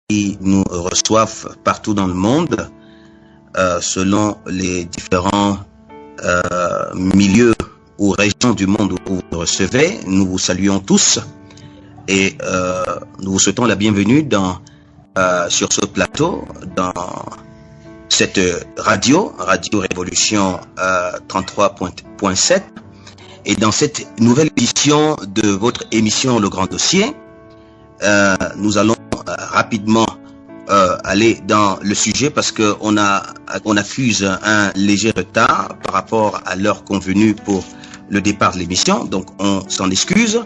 qui nous reçoivent partout dans le monde, selon les différents milieux ou régions du monde où vous nous recevez. Nous vous saluons tous et nous vous souhaitons la bienvenue sur ce plateau, dans cette radio Révolution 33.7, et dans cette nouvelle édition de votre émission Le Grand Dossier. Nous allons rapidement aller dans le sujet parce que on accuse un léger retard par rapport à l'heure convenue pour le départ de l'émission, donc on s'en excuse.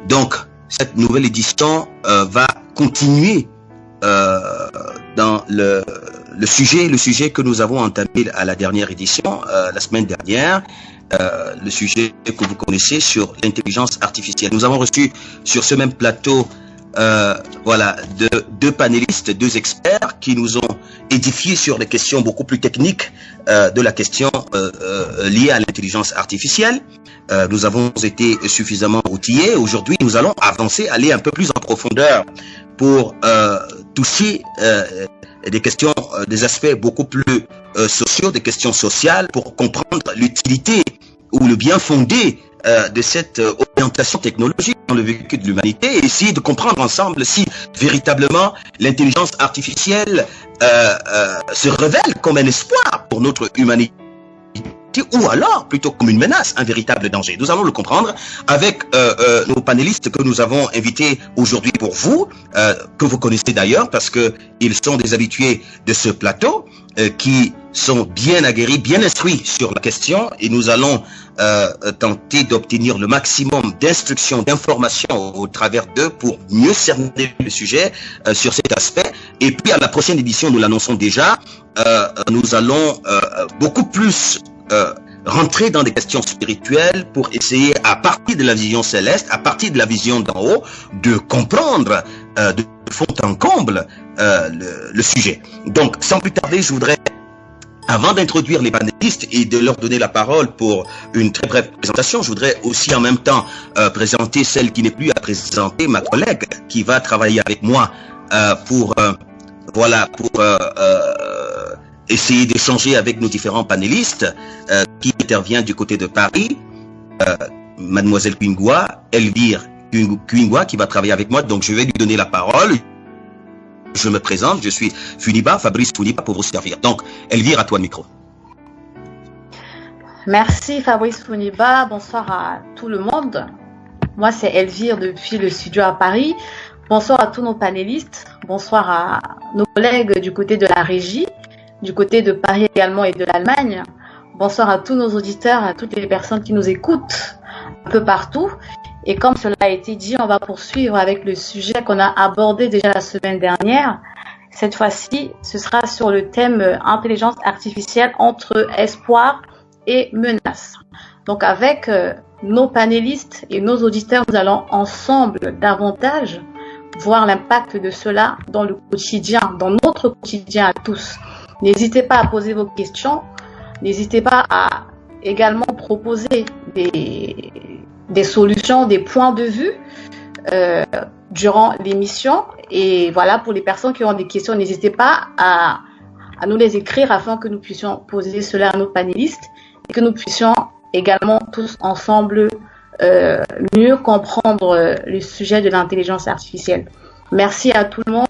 Donc cette nouvelle édition va continuer dans le sujet que nous avons entamé à la dernière édition, la semaine dernière, le sujet que vous connaissez sur l'intelligence artificielle. Nous avons reçu sur ce même plateau deux panélistes, deux experts qui nous ont édifiés sur des questions beaucoup plus techniques de la question liée à l'intelligence artificielle. Nous avons été suffisamment outillés. Aujourd'hui, nous allons avancer, aller un peu plus en profondeur pour toucher des questions, des aspects beaucoup plus sociaux, des questions sociales, pour comprendre l'utilité ou le bien fondé de cette orientation technologique dans le vécu de l'humanité, et essayer de comprendre ensemble si véritablement l'intelligence artificielle se révèle comme un espoir pour notre humanité, ou alors plutôt comme une menace, un véritable danger. Nous allons le comprendre avec nos panélistes que nous avons invités aujourd'hui pour vous, que vous connaissez d'ailleurs parce que ils sont des habitués de ce plateau, qui sont bien aguerris, bien instruits sur la question, et nous allons tenter d'obtenir le maximum d'instructions, d'informations au travers d'eux pour mieux cerner le sujet sur cet aspect. Et puis à la prochaine édition, nous l'annonçons déjà, nous allons beaucoup plus rentrer dans des questions spirituelles pour essayer, à partir de la vision céleste, à partir de la vision d'en haut, de comprendre de fond en comble le sujet. Donc, sans plus tarder, je voudrais, avant d'introduire les panélistes et de leur donner la parole pour une très brève présentation, je voudrais aussi en même temps présenter celle qui n'est plus à présenter, ma collègue, qui va travailler avec moi pour essayer d'échanger avec nos différents panélistes, qui intervient du côté de Paris, mademoiselle Kwingwa, Elvire Kwingwa, qui va travailler avec moi. Donc je vais lui donner la parole. Je me présente, je suis Funiba, Fabrice Funiba, pour vous servir. Donc Elvire, à toi le micro. Merci Fabrice Funiba, bonsoir à tout le monde. Moi c'est Elvire depuis le studio à Paris. Bonsoir à tous nos panélistes, bonsoir à nos collègues du côté de la régie, du côté de Paris également et de l'Allemagne. Bonsoir à tous nos auditeurs, à toutes les personnes qui nous écoutent un peu partout. Et comme cela a été dit, on va poursuivre avec le sujet qu'on a abordé déjà la semaine dernière. Cette fois-ci, ce sera sur le thème intelligence artificielle entre espoir et menace. Donc avec nos panélistes et nos auditeurs, nous allons ensemble davantage voir l'impact de cela dans le quotidien, dans notre quotidien à tous. N'hésitez pas à poser vos questions, n'hésitez pas à également proposer des solutions, des points de vue durant l'émission. Et voilà, pour les personnes qui ont des questions, n'hésitez pas à nous les écrire afin que nous puissions poser cela à nos panélistes et que nous puissions également tous ensemble mieux comprendre le sujet de l'intelligence artificielle. Merci à tout le monde.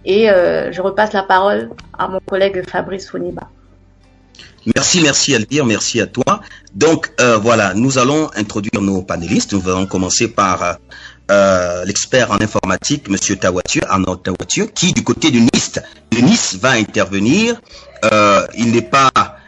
Et je repasse la parole à mon collègue Fabrice Funiba. Merci Elvire, merci à toi. Donc voilà, nous allons introduire nos panélistes. Nous allons commencer par l'expert en informatique, Monsieur Tawatieu, Arnaud Tawatieu, qui du côté de Nice va intervenir.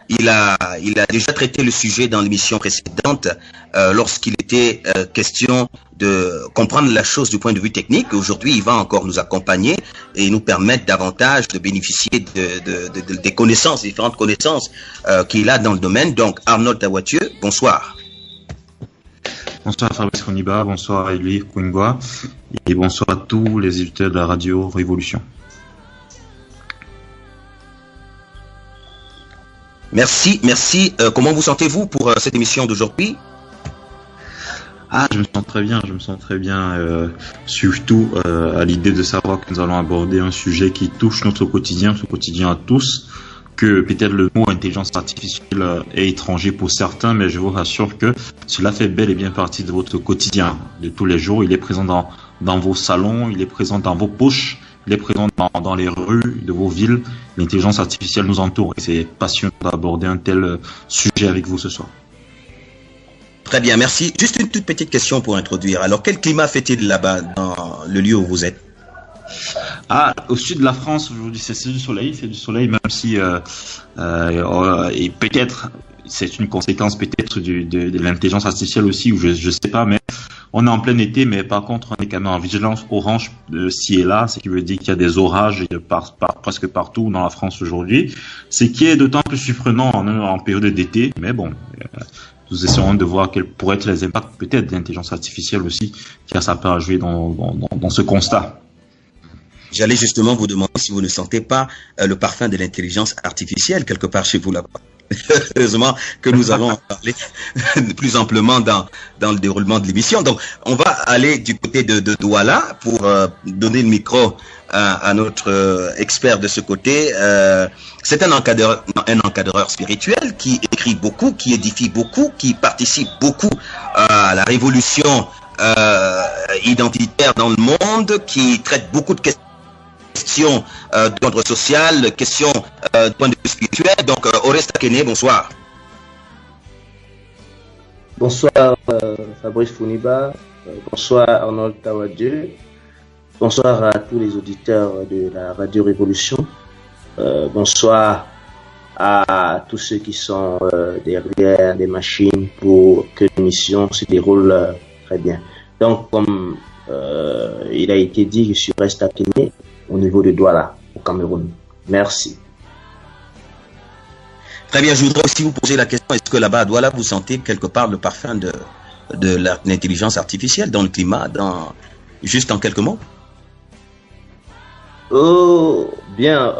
Il a déjà traité le sujet dans l'émission précédente lorsqu'il était question de comprendre la chose du point de vue technique. Aujourd'hui, il va encore nous accompagner et nous permettre davantage de bénéficier des connaissances, différentes connaissances qu'il a dans le domaine. Donc, Arnaud Tawatieu, bonsoir. Bonsoir Fabrice Funiba, bonsoir Elvire Kwingwa et bonsoir à tous les éditeurs de la radio Révolution. Merci. Comment vous sentez-vous pour cette émission d'aujourd'hui? Ah, je me sens très bien, surtout à l'idée de savoir que nous allons aborder un sujet qui touche notre quotidien à tous, que peut-être le mot intelligence artificielle est étranger pour certains, mais je vous rassure que cela fait bel et bien partie de votre quotidien de tous les jours. Il est présent dans vos salons, il est présent dans vos poches, il est présent dans les rues de vos villes. L'intelligence artificielle nous entoure et c'est passionnant d'aborder un tel sujet avec vous ce soir. Très bien, merci. Juste une toute petite question pour introduire. Alors, quel climat fait-il là-bas, dans le lieu où vous êtes? Ah, au sud de la France, aujourd'hui, c'est du soleil, même si, et peut-être, c'est une conséquence peut-être de l'intelligence artificielle aussi, ou je sais pas, mais on est en plein été, mais par contre, on est quand même en vigilance orange ci et là, ce qui veut dire qu'il y a des orages presque partout dans la France aujourd'hui, ce qui est d'autant plus surprenant en période d'été, mais bon, nous essaierons de voir quels pourraient être les impacts peut-être de l'intelligence artificielle aussi, qui a sa part à jouer dans ce constat. J'allais justement vous demander si vous ne sentez pas le parfum de l'intelligence artificielle quelque part chez vous là-bas. Heureusement que nous allons en parler plus amplement dans le déroulement de l'émission. Donc, on va aller du côté de Douala pour donner le micro à notre expert de ce côté. C'est un encadreur spirituel qui écrit beaucoup, qui édifie beaucoup, qui participe beaucoup à la révolution identitaire dans le monde, qui traite beaucoup de questions d'ordre social, questions de point de vue spirituel. Donc, Oreste Akene, bonsoir. Bonsoir Fabrice Founiba, bonsoir Arnold Tawadje, bonsoir à tous les auditeurs de la Radio Révolution, bonsoir à tous ceux qui sont derrière les machines pour que l'émission se déroule très bien. Donc, comme il a été dit, je suis Oreste Akene au niveau de Douala, au Cameroun. Merci. Très bien, je voudrais aussi vous poser la question, est-ce que là-bas à Douala, vous sentez quelque part le parfum de l'intelligence artificielle dans le climat, juste en quelques mots? Oh, bien,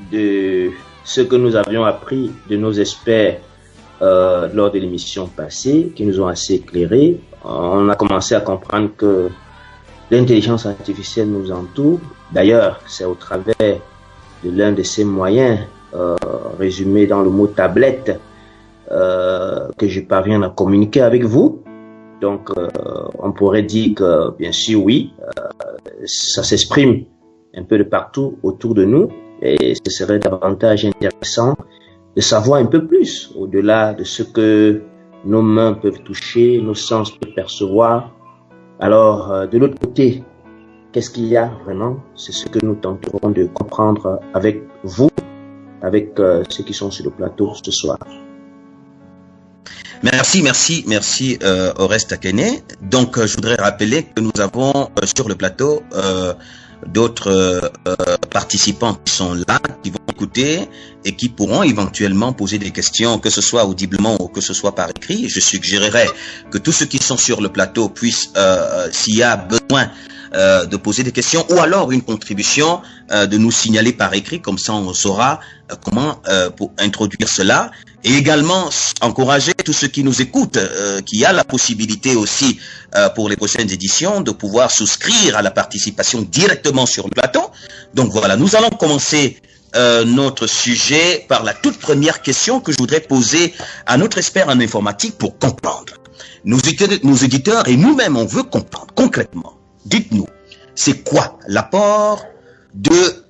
de ce que nous avions appris de nos experts lors de l'émission passée, qui nous ont assez éclairés, on a commencé à comprendre que l'intelligence artificielle nous entoure. D'ailleurs, c'est au travers de l'un de ces moyens, résumé dans le mot tablette, que je parviens à communiquer avec vous. Donc, on pourrait dire que, bien sûr, oui, ça s'exprime un peu de partout autour de nous, et ce serait davantage intéressant de savoir un peu plus, au-delà de ce que nos mains peuvent toucher, nos sens peuvent percevoir. Alors, de l'autre côté, qu'est-ce qu'il y a vraiment? C'est ce que nous tenterons de comprendre avec vous, avec ceux qui sont sur le plateau ce soir. Merci, Oreste Akene. Donc, je voudrais rappeler que nous avons sur le plateau d'autres participants qui sont là, qui vont écouter et qui pourront éventuellement poser des questions, que ce soit audiblement ou que ce soit par écrit. Je suggérerais que tous ceux qui sont sur le plateau puissent, s'il y a besoin de poser des questions ou alors une contribution, de nous signaler par écrit, comme ça on saura comment pour introduire cela. Et également encourager tous ceux qui nous écoutent, qui a la possibilité aussi pour les prochaines éditions de pouvoir souscrire à la participation directement sur le plateau. Donc voilà, nous allons commencer notre sujet par la toute première question que je voudrais poser à notre expert en informatique pour comprendre. Nos éditeurs et nous-mêmes, on veut comprendre concrètement. Dites-nous, c'est quoi l'apport de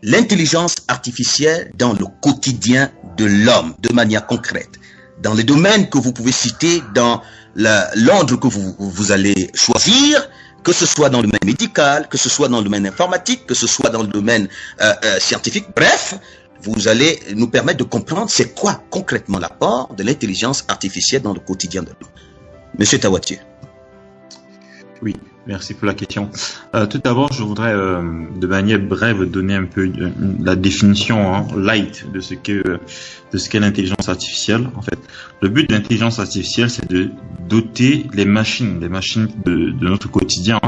l'intelligence artificielle dans le quotidien de l'homme, de manière concrète, dans les domaines que vous pouvez citer, dans l'ordre que vous allez choisir, que ce soit dans le domaine médical, que ce soit dans le domaine informatique, que ce soit dans le domaine scientifique, bref, vous allez nous permettre de comprendre c'est quoi concrètement l'apport de l'intelligence artificielle dans le quotidien de l'homme. Monsieur Tawadje. Oui, Merci pour la question. Tout d'abord, je voudrais de manière brève donner un peu la définition light de ce qu'est l'intelligence artificielle. En fait, le but de l'intelligence artificielle, c'est de doter les machines de notre quotidien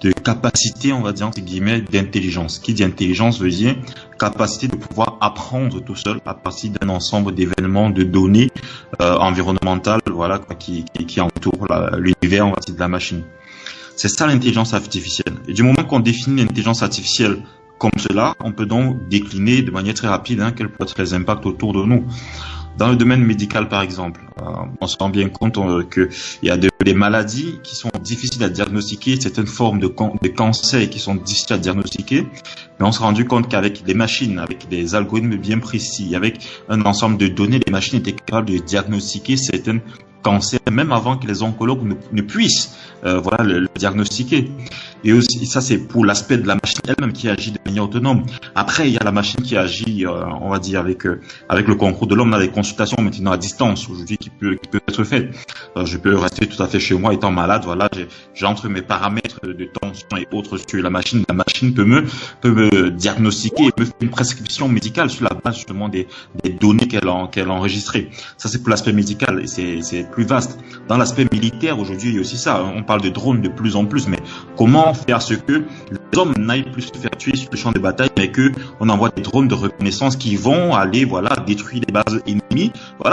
de capacité, on va dire entre guillemets, d'intelligence. Qui dit intelligence veut dire capacité de pouvoir apprendre tout seul à partir d'un ensemble d'événements, de données environnementales, voilà, qui entourent l'univers, on va dire, de la machine. C'est ça l'intelligence artificielle. Et du moment qu'on définit l'intelligence artificielle comme cela, on peut donc décliner de manière très rapide quels peuvent être les impacts autour de nous. Dans le domaine médical, par exemple, on se rend bien compte qu'il y a des maladies qui sont difficiles à diagnostiquer, certaines formes de cancer qui sont difficiles à diagnostiquer, mais on s'est rendu compte qu'avec des machines, avec des algorithmes bien précis, avec un ensemble de données, les machines étaient capables de diagnostiquer certaines cancers, même avant que les oncologues ne puissent le diagnostiquer. Et aussi, ça c'est pour l'aspect de la machine elle-même qui agit de manière autonome. Après, il y a la machine qui agit, on va dire, avec le concours de l'homme, dans les consultations maintenant à distance aujourd'hui qui peut être faiite. Je peux rester tout à fait chez moi étant malade, voilà, j'entre mes paramètres de tension et autres sur la machine peut me diagnostiquer et me faire une prescription médicale sur la base justement des données qu'elle a enregistrées. Ça c'est pour l'aspect médical et c'est plus vaste. Dans l'aspect militaire aujourd'hui, il y a aussi ça. On parle de drones de plus en plus, mais comment faire ce que les hommes n'aillent plus se faire tuer sur le champ de bataille, mais que on envoie des drones de reconnaissance qui vont aller, détruire les bases ennemies,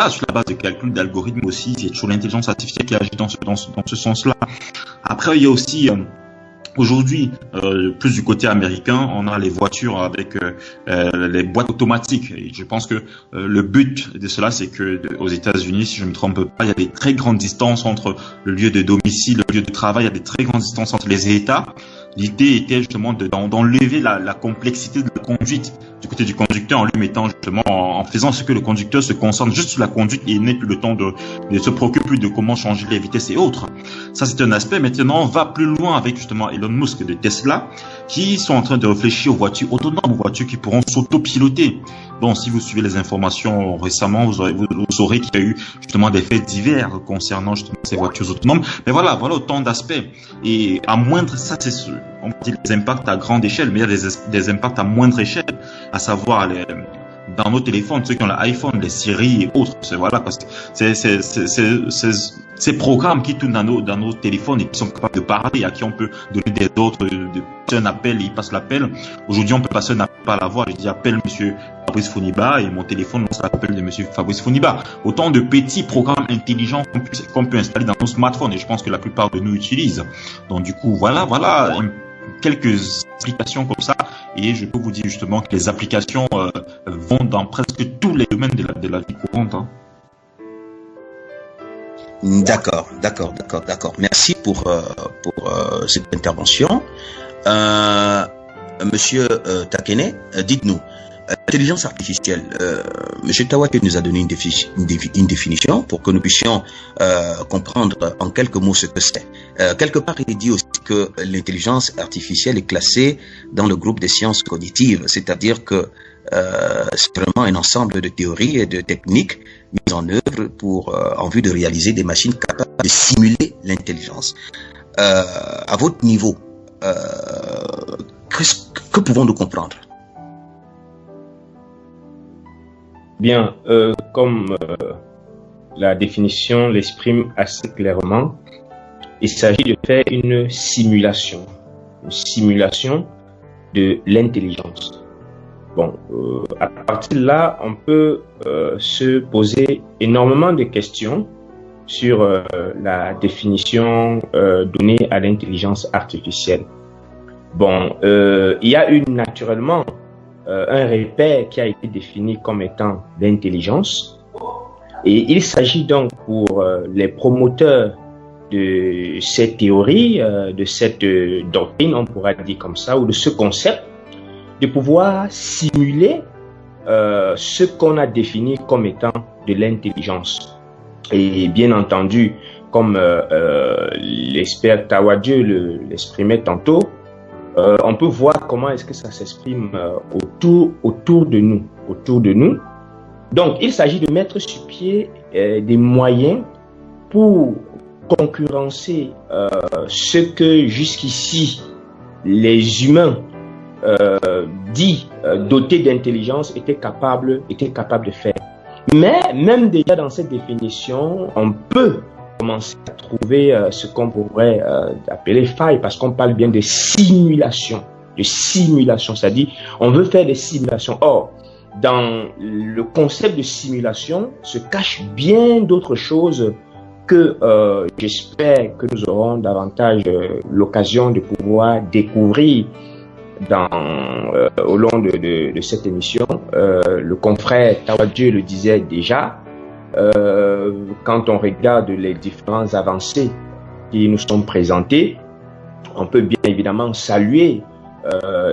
sur la base de calcul d'algorithmes aussi. C'est toujours l'intelligence artificielle qui agit dans ce sens-là. Après, il y a aussi aujourd'hui, plus du côté américain, on a les voitures avec les boîtes automatiques. Et je pense que le but de cela, c'est que aux États-Unis, si je ne me trompe pas, il y a des très grandes distances entre le lieu de domicile, le lieu de travail, il y a des très grandes distances entre les États. L'idée était justement d'enlever la complexité de la conduite du côté du conducteur en lui mettant justement, en faisant ce que le conducteur se concentre juste sur la conduite et n'ait plus le temps de se préoccuper plus de comment changer les vitesses et autres. Ça, c'est un aspect. Maintenant, on va plus loin avec justement Elon Musk de Tesla qui sont en train de réfléchir aux voitures autonomes, aux voitures qui pourront s'autopiloter. Bon, si vous suivez les informations récemment, vous saurez qu'il y a eu justement des faits divers concernant justement ces voitures autonomes. Mais voilà autant d'aspects. Et à moindre, ça c'est on dit les impacts à grande échelle, mais il y a des impacts à moindre échelle, à savoir dans nos téléphones, ceux qui ont l'iPhone, les Siri et autres, parce que ces programmes qui tournent dans nos téléphones et qui sont capables de parler, à qui on peut donner des ordres, de passer un appel et il passe l'appel. Aujourd'hui, on peut passer un appel à la voix, je dis appelle monsieur Fabrice Foniba et mon téléphone lance l'appel de monsieur Fabrice Foniba. Autant de petits programmes intelligents qu'on peut installer dans nos smartphones et je pense que la plupart de nous utilisent. Donc du coup, voilà quelques applications comme ça et je peux vous dire justement que les applications vont dans presque tous les domaines de la vie courante. D'accord. Merci pour cette intervention. Monsieur Takene, dites-nous, l'intelligence artificielle, Monsieur Tawake nous a donné une définition pour que nous puissions comprendre en quelques mots ce que c'est. Quelque part, il dit aussi que l'intelligence artificielle est classée dans le groupe des sciences cognitives, c'est-à-dire que c'est vraiment un ensemble de théories et de techniques mises en œuvre en vue de réaliser des machines capables de simuler l'intelligence. À votre niveau, que pouvons-nous comprendre? Bien, comme la définition l'exprime assez clairement, il s'agit de faire une simulation de l'intelligence. Bon, à partir de là, on peut se poser énormément de questions sur la définition donnée à l'intelligence artificielle. Bon, il y a naturellement un repère qui a été défini comme étant l'intelligence et il s'agit donc pour les promoteurs de cette théorie, de cette doctrine, on pourrait dire comme ça, ou de ce concept, de pouvoir simuler ce qu'on a défini comme étant de l'intelligence. Et bien entendu, comme l'expert Tawadieu l'exprimait tantôt, on peut voir comment est-ce que ça s'exprime autour de nous. Donc, il s'agit de mettre sur pied des moyens pour concurrencer ce que jusqu'ici les humains dits dotés d'intelligence étaient capables de faire. Mais même déjà dans cette définition, on peut commencer à trouver ce qu'on pourrait appeler faille, parce qu'on parle bien de simulation, c'est-à-dire on veut faire des simulations. Or, dans le concept de simulation se cachent bien d'autres choses que j'espère que nous aurons davantage l'occasion de pouvoir découvrir au long de cette émission. Le confrère Tawadje le disait déjà, quand on regarde les différentes avancées qui nous sont présentées, on peut bien évidemment saluer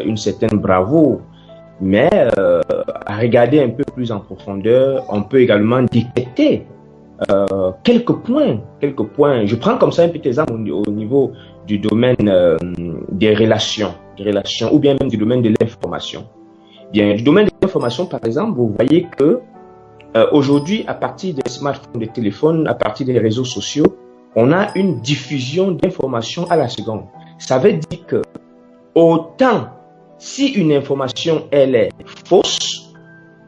une certaine bravoure, mais à regarder un peu plus en profondeur, on peut également détecter quelques points. Je prends comme ça un petit exemple au niveau du domaine des relations, ou bien même du domaine de l'information. Bien, du domaine de l'information, par exemple, vous voyez que aujourd'hui, à partir des smartphones, des téléphones, à partir des réseaux sociaux, on a une diffusion d'informations à la seconde. Ça veut dire que autant si une information elle est fausse,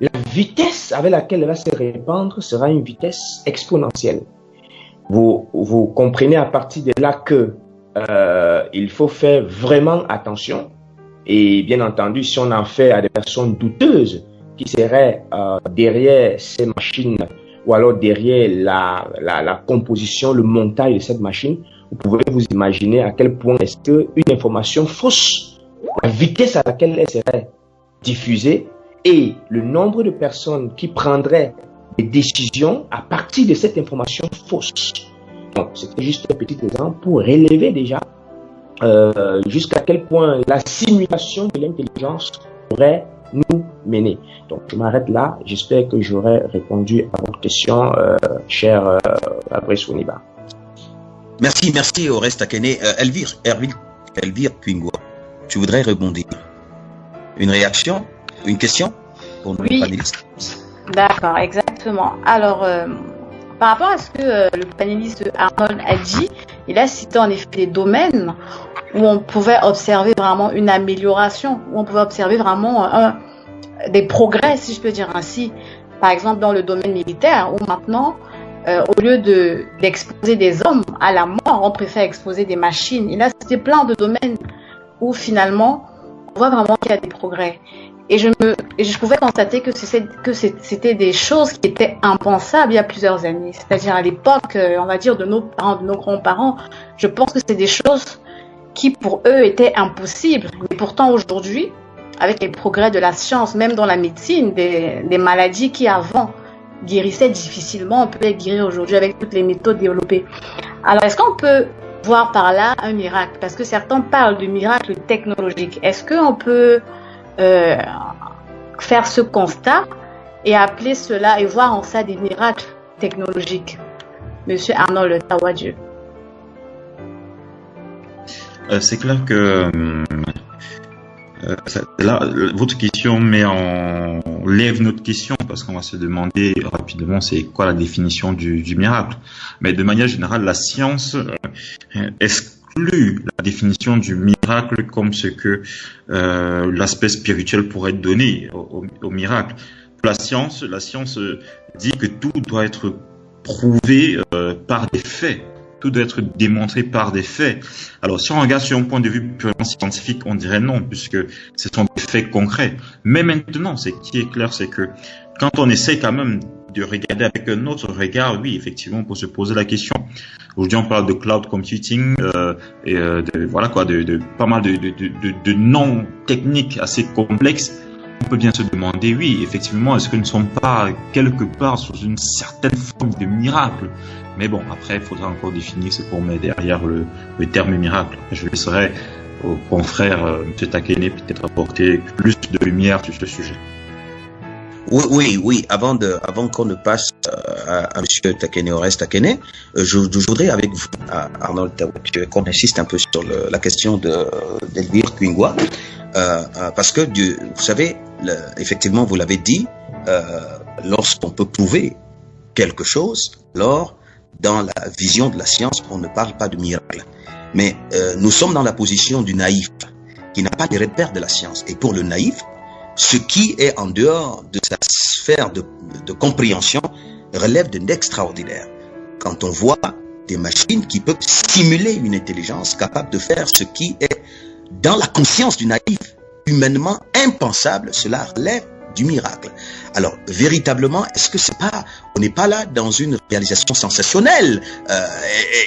la vitesse avec laquelle elle va se répandre sera une vitesse exponentielle. Vous comprenez à partir de là que il faut faire vraiment attention. Et bien entendu, si on en fait à des personnes douteuses qui seraient derrière ces machines, ou alors derrière la composition, le montage de cette machine, vous pouvez vous imaginer à quel point est-ce qu'une information fausse, la vitesse à laquelle elle serait diffusée et le nombre de personnes qui prendraient des décisions à partir de cette information fausse. Donc, c'était juste un petit exemple pour relever déjà jusqu'à quel point la simulation de l'intelligence pourrait nous mener. Donc, je m'arrête là. J'espère que j'aurai répondu à votre question, cher Fabrice Founiba. Merci Oreste Akene. Elvire Kwingwa, tu voudrais rebondir? Une réaction? Une question pour nos panélistes? D'accord, exactement. Alors, par rapport à ce que le panéliste Arnold a dit, il a cité en effet des domaines où on pouvait observer vraiment une amélioration, où on pouvait observer vraiment des progrès, si je peux dire ainsi. Par exemple, dans le domaine militaire, où maintenant, au lieu d'exposer des hommes à la mort, on préfère exposer des machines. Il a cité plein de domaines où finalement, on voit vraiment qu'il y a des progrès. Et je pouvais constater que c'était des choses qui étaient impensables il y a plusieurs années. C'est-à-dire à l'époque, on va dire, de nos parents, de nos grands-parents, je pense que c'est des choses qui pour eux étaient impossibles. Mais pourtant aujourd'hui, avec les progrès de la science, même dans la médecine, des maladies qui avant guérissaient difficilement, on peut les guérir aujourd'hui avec toutes les méthodes développées. Alors est-ce qu'on peut voir par là un miracle? Parce que certains parlent de miracle technologique. Est-ce qu'on peut faire ce constat et appeler cela et voir en ça des miracles technologiques? Monsieur Arnold Tawadje. C'est clair que là, votre question lève notre question, parce qu'on va se demander rapidement c'est quoi la définition du miracle. Mais de manière générale, la science exclut la définition du miracle comme ce que l'aspect spirituel pourrait donner au miracle. Pour la science dit que tout doit être prouvé par des faits. Tout doit être démontré par des faits. Alors, si on regarde sur un point de vue purement scientifique, on dirait non, puisque ce sont des faits concrets. Mais maintenant, ce qui est clair, c'est que quand on essaie quand même de regarder avec un autre regard, oui, effectivement, on peut se poser la question. Aujourd'hui, on parle de cloud computing et de pas mal de noms techniques assez complexes. On peut bien se demander, oui, effectivement, est-ce que nous ne sommes pas quelque part sous une certaine forme de miracle? Mais bon, après, il faudra encore définir ce qu'on met derrière le terme miracle. Je laisserai au confrère M. Takene peut-être apporter plus de lumière sur ce sujet. Oui. Avant qu'on ne passe à M. Takene, Oreste Takene, je voudrais avec vous, Arnold Tawadje, qu'on insiste un peu sur la question d'Elvire Kwingwa, parce que vous savez, effectivement, vous l'avez dit, lorsqu'on peut prouver quelque chose, alors dans la vision de la science, on ne parle pas de miracle. Mais nous sommes dans la position du naïf, qui n'a pas les repères de la science. Et pour le naïf, ce qui est en dehors de sa sphère de compréhension relève de l'extraordinaire. Quand on voit des machines qui peuvent simuler une intelligence capable de faire ce qui est dans la conscience du naïf, humainement impensable, cela relève du miracle. Alors, véritablement, est-ce que c'est pas, on n'est pas là dans une réalisation sensationnelle?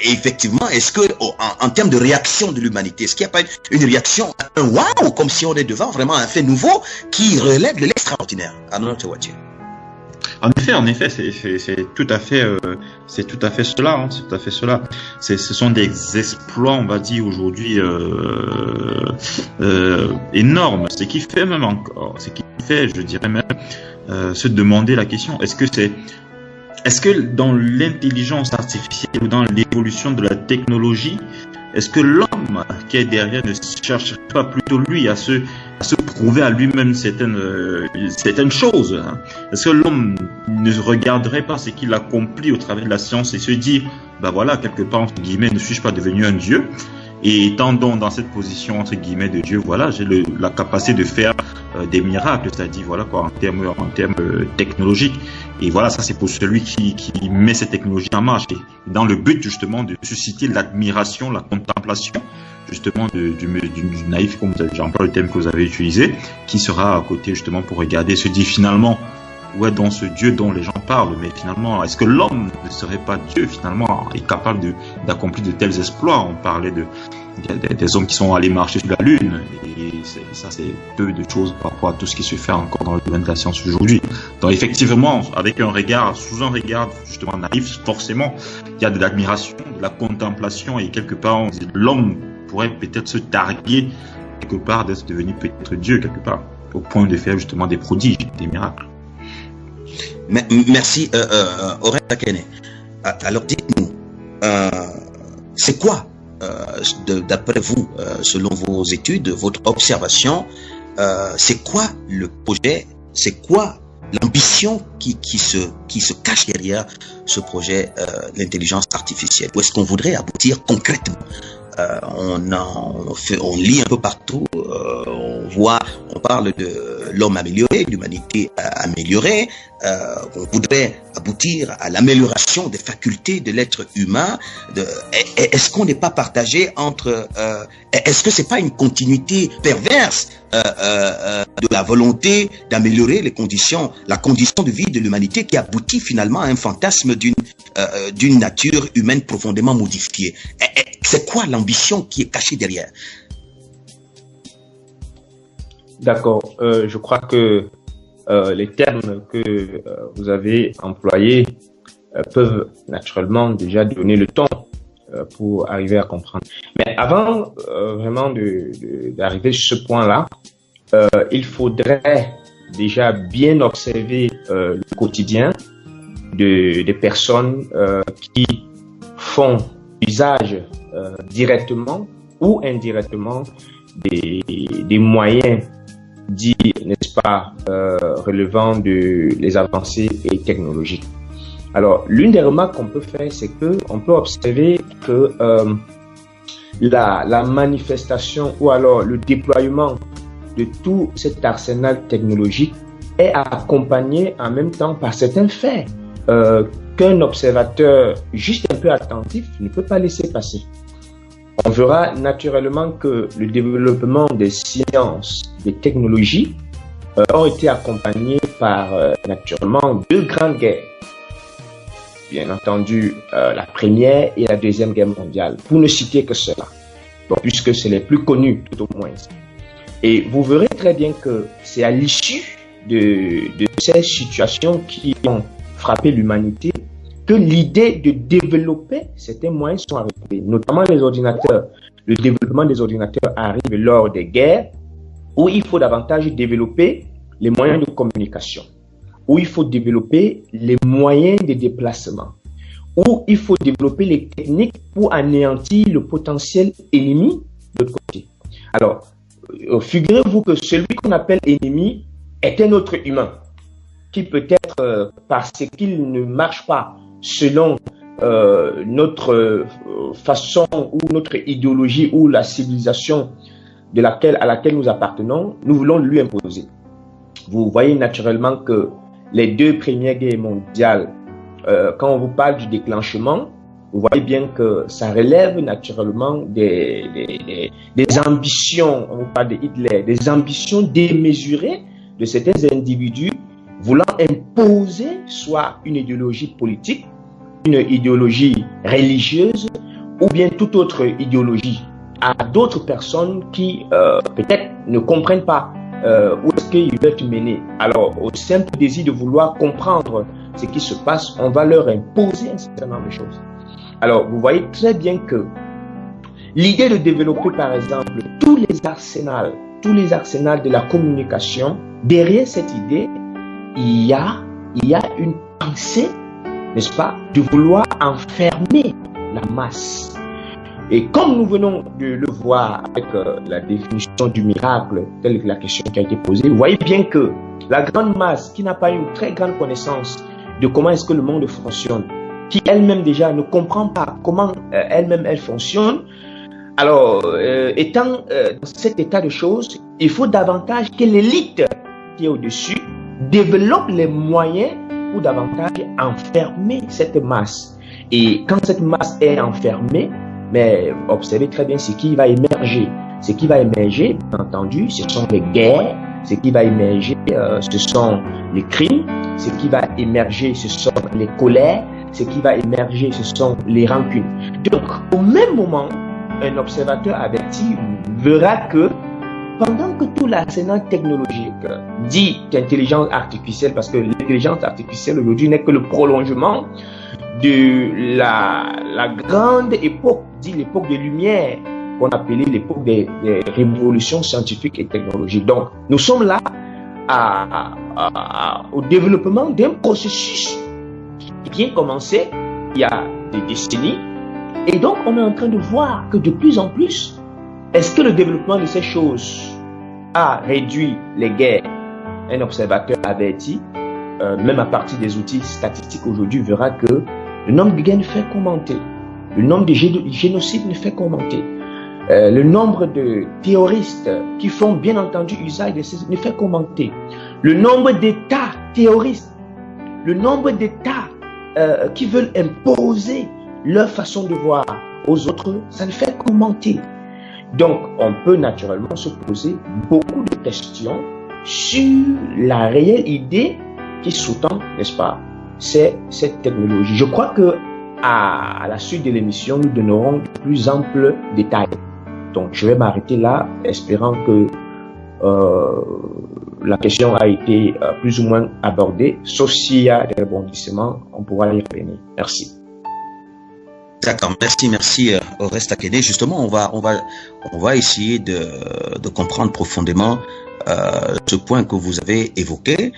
Et effectivement, est-ce que, en termes de réaction de l'humanité, est-ce qu'il n'y a pas une réaction, un waouh, comme si on est devant vraiment un fait nouveau qui relève de l'extraordinaire? À notre voiture. En effet, c'est tout à fait cela, hein, c'est tout à fait cela. Ce sont des exploits, on va dire aujourd'hui énormes. Ce qui fait même encore, ce qui fait, je dirais même, se demander la question est-ce que dans l'intelligence artificielle ou dans l'évolution de la technologie, est-ce que l'homme qui est derrière ne cherche pas plutôt lui à se prouver à lui-même certaines choses, hein? Est-ce que l'homme ne regarderait pas ce qu'il accomplit au travers de la science et se dit, bah voilà, quelque part, entre guillemets, ne suis-je pas devenu un dieu? Et étant donc dans cette position, entre guillemets, de Dieu, voilà, j'ai la capacité de faire des miracles, c'est-à-dire, voilà, quoi, en termes technologiques. Et voilà, ça, c'est pour celui qui met cette technologie en marche. Et dans le but, justement, de susciter l'admiration, la contemplation, justement, du naïf, comme j'emploie le thème que vous avez utilisé, qui sera à côté, justement, pour regarder, se dit finalement, ouais, dans ce Dieu dont les gens parlent, mais finalement, est-ce que l'homme ne serait pas Dieu, finalement, est capable d'accomplir de tels exploits? On parlait des hommes qui sont allés marcher sur la Lune, et ça, c'est peu de choses par rapport à tout ce qui se fait encore dans le domaine de la science aujourd'hui. Donc, effectivement, avec sous un regard, justement, naïf, forcément, il y a de l'admiration, de la contemplation, et quelque part, on dit, l'homme pourrait peut-être se targuer, quelque part, d'être devenu peut-être Dieu, quelque part, au point de faire, justement, des prodiges, des miracles. Merci, Aurel Akene. Alors, dites-nous, c'est quoi, d'après vous, selon vos études, votre observation, c'est quoi le projet, c'est quoi l'ambition qui se cache derrière ce projet de l'intelligence artificielle? Où est-ce qu'on voudrait aboutir concrètement? On lit un peu partout, on parle de l'homme amélioré, l'humanité améliorée, on voudrait aboutir à l'amélioration des facultés de l'être humain. Est-ce qu'on n'est pas partagé entre, est-ce que c'est pas une continuité perverse de la volonté d'améliorer la condition de vie de l'humanité qui aboutit finalement à un fantasme d'une nature humaine profondément modifiée? C'est quoi l'ambition qui est cachée derrière? D'accord. Je crois que les termes que vous avez employés peuvent naturellement déjà donner le ton pour arriver à comprendre. Mais avant vraiment d'arriver sur ce point-là, il faudrait déjà bien observer le quotidien des personnes qui font usage directement ou indirectement des moyens dits, n'est-ce pas, relevant les avancées et technologiques. Alors, l'une des remarques qu'on peut faire, c'est que on peut observer que la manifestation ou alors le déploiement de tout cet arsenal technologique est accompagné en même temps par certains faits qu'un observateur juste un peu attentif ne peut pas laisser passer. On verra naturellement que le développement des sciences, des technologies ont été accompagnés par naturellement deux grandes guerres. Bien entendu, la première et la deuxième guerre mondiale, pour ne citer que cela, bon, puisque c'est les plus connus tout au moins. Et vous verrez très bien que c'est à l'issue de ces situations qui ont frappé l'humanité que l'idée de développer certains moyens sont arrivés, notamment les ordinateurs. Le développement des ordinateurs arrive lors des guerres où il faut davantage développer les moyens de communication, où il faut développer les moyens de déplacement, où il faut développer les techniques pour anéantir le potentiel ennemi de l'autre côté. Alors, figurez-vous que celui qu'on appelle ennemi est un autre humain qui peut-être, parce qu'il ne marche pas selon notre façon ou notre idéologie ou la civilisation à laquelle nous appartenons, nous voulons lui imposer. Vous voyez naturellement que les 2 premières guerres mondiales, quand on vous parle du déclenchement, vous voyez bien que ça relève naturellement des ambitions, on vous parle de Hitler, des ambitions démesurées de certains individus voulant imposer soit une idéologie politique, une idéologie religieuse ou bien toute autre idéologie à d'autres personnes qui peut-être ne comprennent pas où est-ce qu'ils veulent mener. Alors, au simple désir de vouloir comprendre ce qui se passe, on va leur imposer un certain nombre de choses. Alors, vous voyez très bien que l'idée de développer, par exemple, tous les arsenals de la communication, derrière cette idée, il y a une pensée, n'est-ce pas, de vouloir enfermer la masse. Et comme nous venons de le voir avec la définition du miracle, telle que la question qui a été posée, vous voyez bien que la grande masse qui n'a pas une très grande connaissance de comment est-ce que le monde fonctionne, qui elle-même déjà ne comprend pas comment elle-même elle fonctionne, alors étant dans cet état de choses, il faut davantage que l'élite qui est au-dessus développe les moyens pour davantage enfermer cette masse. Et quand cette masse est enfermée, mais observez très bien ce qui va émerger. Ce qui va émerger, bien entendu, ce sont les guerres. Ce qui va émerger, ce sont les crimes. Ce qui va émerger, ce sont les colères. Ce qui va émerger, ce sont les rancunes. Donc, au même moment, un observateur averti verra que pendant que tout l'arsenal technologique dit intelligence artificielle, parce que l'intelligence artificielle aujourd'hui n'est que le prolongement de la grande époque, dit l'époque des Lumières, qu'on appelait l'époque des révolutions scientifiques et technologiques. Donc, nous sommes là au développement d'un processus qui vient commencer il y a des décennies. Et donc, on est en train de voir que de plus en plus, est-ce que le développement de ces choses a réduit les guerres? Un observateur averti, même à partir des outils statistiques aujourd'hui, verra que le nombre de guerres ne fait qu'augmenter. Le nombre de génocides ne fait qu'augmenter. Le nombre de terroristes qui font bien entendu usage de ces ne fait qu'augmenter. Le nombre d'États terroristes, le nombre d'États qui veulent imposer leur façon de voir aux autres, ça ne fait qu'augmenter. Donc, on peut naturellement se poser beaucoup de questions sur la réelle idée qui sous-tend, n'est-ce pas, c'est cette technologie. Je crois que à la suite de l'émission, nous donnerons de plus amples détails. Donc, je vais m'arrêter là, espérant que la question a été plus ou moins abordée. Sauf s'il y a des rebondissements, on pourra y revenir. Merci. D'accord, merci Oreste Akene. Justement, on va essayer de comprendre profondément ce point que vous avez évoqué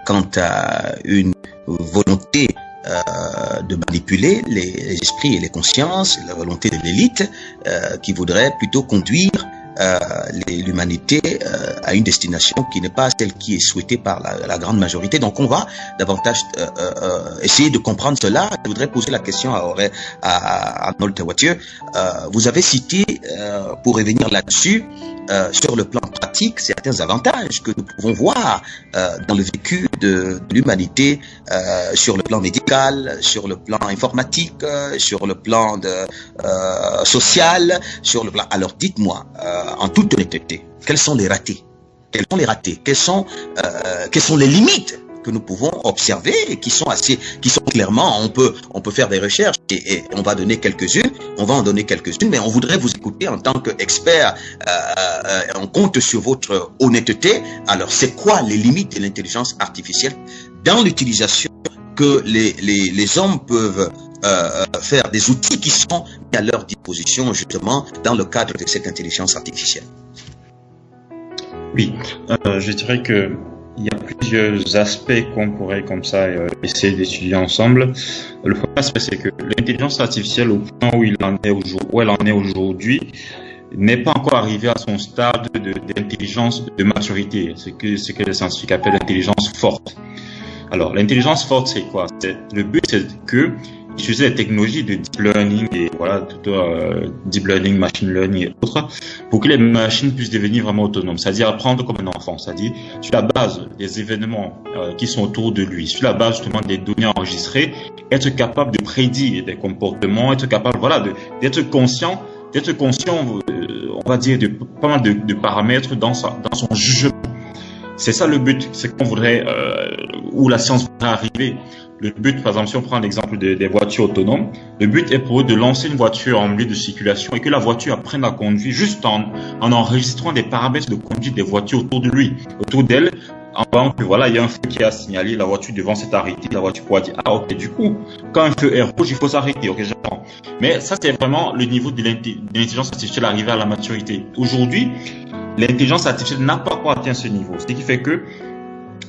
quant à une volonté de manipuler les esprits et les consciences, la volonté de l'élite qui voudrait plutôt conduire l'humanité à une destination qui n'est pas celle qui est souhaitée par la grande majorité. Donc on va davantage essayer de comprendre cela. Je voudrais poser la question à Arnold Tawatieu. Vous avez cité, pour revenir là-dessus, sur le plan pratique, certains avantages que nous pouvons voir dans le vécu de l'humanité, sur le plan médical, sur le plan informatique, sur le plan social, sur le plan... Alors dites-moi, en toute honnêteté, quels sont les ratés? Quels sont les ratés? Quelles sont les limites que nous pouvons observer et qui sont clairement, on peut faire des recherches et on va donner quelques-unes, mais on voudrait vous écouter en tant qu'expert. On compte sur votre honnêteté. Alors, c'est quoi les limites de l'intelligence artificielle dans l'utilisation que les hommes peuvent faire des outils qui sont mis à leur disposition justement dans le cadre de cette intelligence artificielle? Oui, je dirais que il y a plusieurs aspects qu'on pourrait comme ça essayer d'étudier ensemble. Le premier aspect, c'est que l'intelligence artificielle, au point où elle en est aujourd'hui, n'est pas encore arrivée à son stade d'intelligence de maturité, ce que les scientifiques appellent l'intelligence forte. Alors, l'intelligence forte, c'est quoi? Le but, c'est que utiliser les technologies de deep learning et voilà, deep learning, machine learning et autres, pour que les machines puissent devenir vraiment autonomes, c'est-à-dire apprendre comme un enfant, c'est-à-dire sur la base des événements qui sont autour de lui, sur la base justement des données enregistrées, être capable de prédire des comportements, être capable, voilà, d'être conscient, on va dire, de pas mal de paramètres dans son jugement. C'est ça le but, c'est qu'on voudrait, où la science voudrait arriver. Le but, par exemple, si on prend l'exemple des voitures autonomes, le but est pour eux de lancer une voiture en milieu de circulation et que la voiture apprenne à conduire juste en enregistrant des paramètres de conduite des voitures autour de lui, autour d'elle, en voyant que voilà, il y a un feu qui a signalé, la voiture devant s'est arrêtée, la voiture pourra dire, ah ok, du coup, quand un feu est rouge, il faut s'arrêter, ok, j'apprends. Mais ça, c'est vraiment le niveau de l'intelligence artificielle arrivé à la maturité. Aujourd'hui, l'intelligence artificielle n'a pas encore atteint ce niveau, ce qui fait que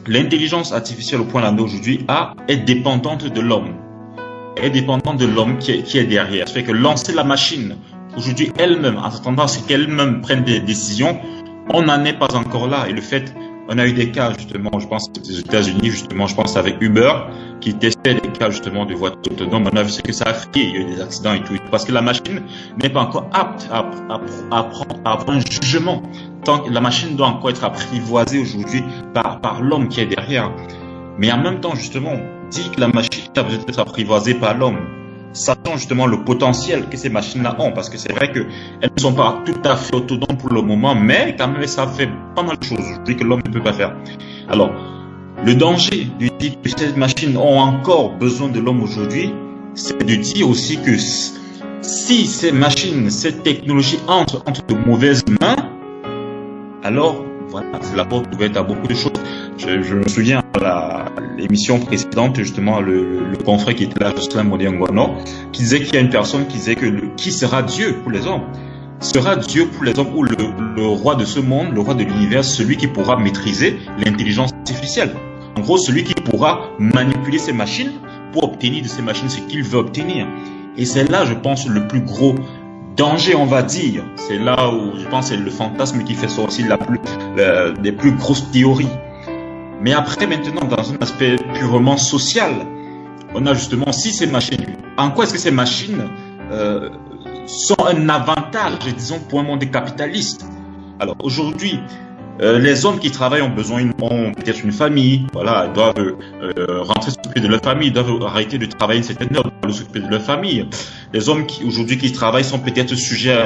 l'intelligence artificielle au point là aujourd'hui est dépendante de l'homme. Est dépendante de l'homme qui est derrière. Ça fait que lancer la machine aujourd'hui elle-même, en attendant qu'elle-même prenne des décisions, on n'en est pas encore là. Et le fait, on a eu des cas justement, je pense aux États-Unis justement, je pense avec Uber, qui testait des cas justement de voitures autonomes. On a vu ce que ça a fait, il y a eu des accidents et tout, parce que la machine n'est pas encore apte à prendre un jugement. Tant que la machine doit encore être apprivoisée aujourd'hui par l'homme qui est derrière. Mais en même temps, justement, dit que la machine a besoin d'être apprivoisée par l'homme, sachant justement le potentiel que ces machines-là ont, parce que c'est vrai qu'elles ne sont pas tout à fait autonomes pour le moment, mais quand même, ça fait pas mal de choses aujourd'hui que l'homme ne peut pas faire. Alors, le danger de dire que ces machines ont encore besoin de l'homme aujourd'hui, c'est de dire aussi que si ces machines, cette technologie entre de mauvaises mains, alors, voilà, c'est la porte ouverte à beaucoup de choses. Je me souviens à l'émission précédente, justement, le confrère qui était là, Jocelyn Modiangono, qui disait qu'il y a une personne qui disait que qui sera Dieu pour les hommes? Sera Dieu pour les hommes ou le roi de ce monde, le roi de l'univers, celui qui pourra maîtriser l'intelligence artificielle. En gros, celui qui pourra manipuler ces machines pour obtenir de ces machines ce qu'il veut obtenir. Et c'est là, je pense, le plus gros danger, on va dire. C'est là où je pense c'est le fantasme qui fait sortir des plus grosses théories. Mais après, maintenant, dans un aspect purement social, on a justement, si ces machines, en quoi est-ce que ces machines sont un avantage, disons, pour un monde capitaliste? Alors aujourd'hui, les hommes qui travaillent ont peut-être une famille, voilà, ils doivent rentrer s'occuper de leur famille, ils doivent arrêter de travailler une certaine heure pour s'occuper de leur famille. Les hommes aujourd'hui qui travaillent sont peut-être sujets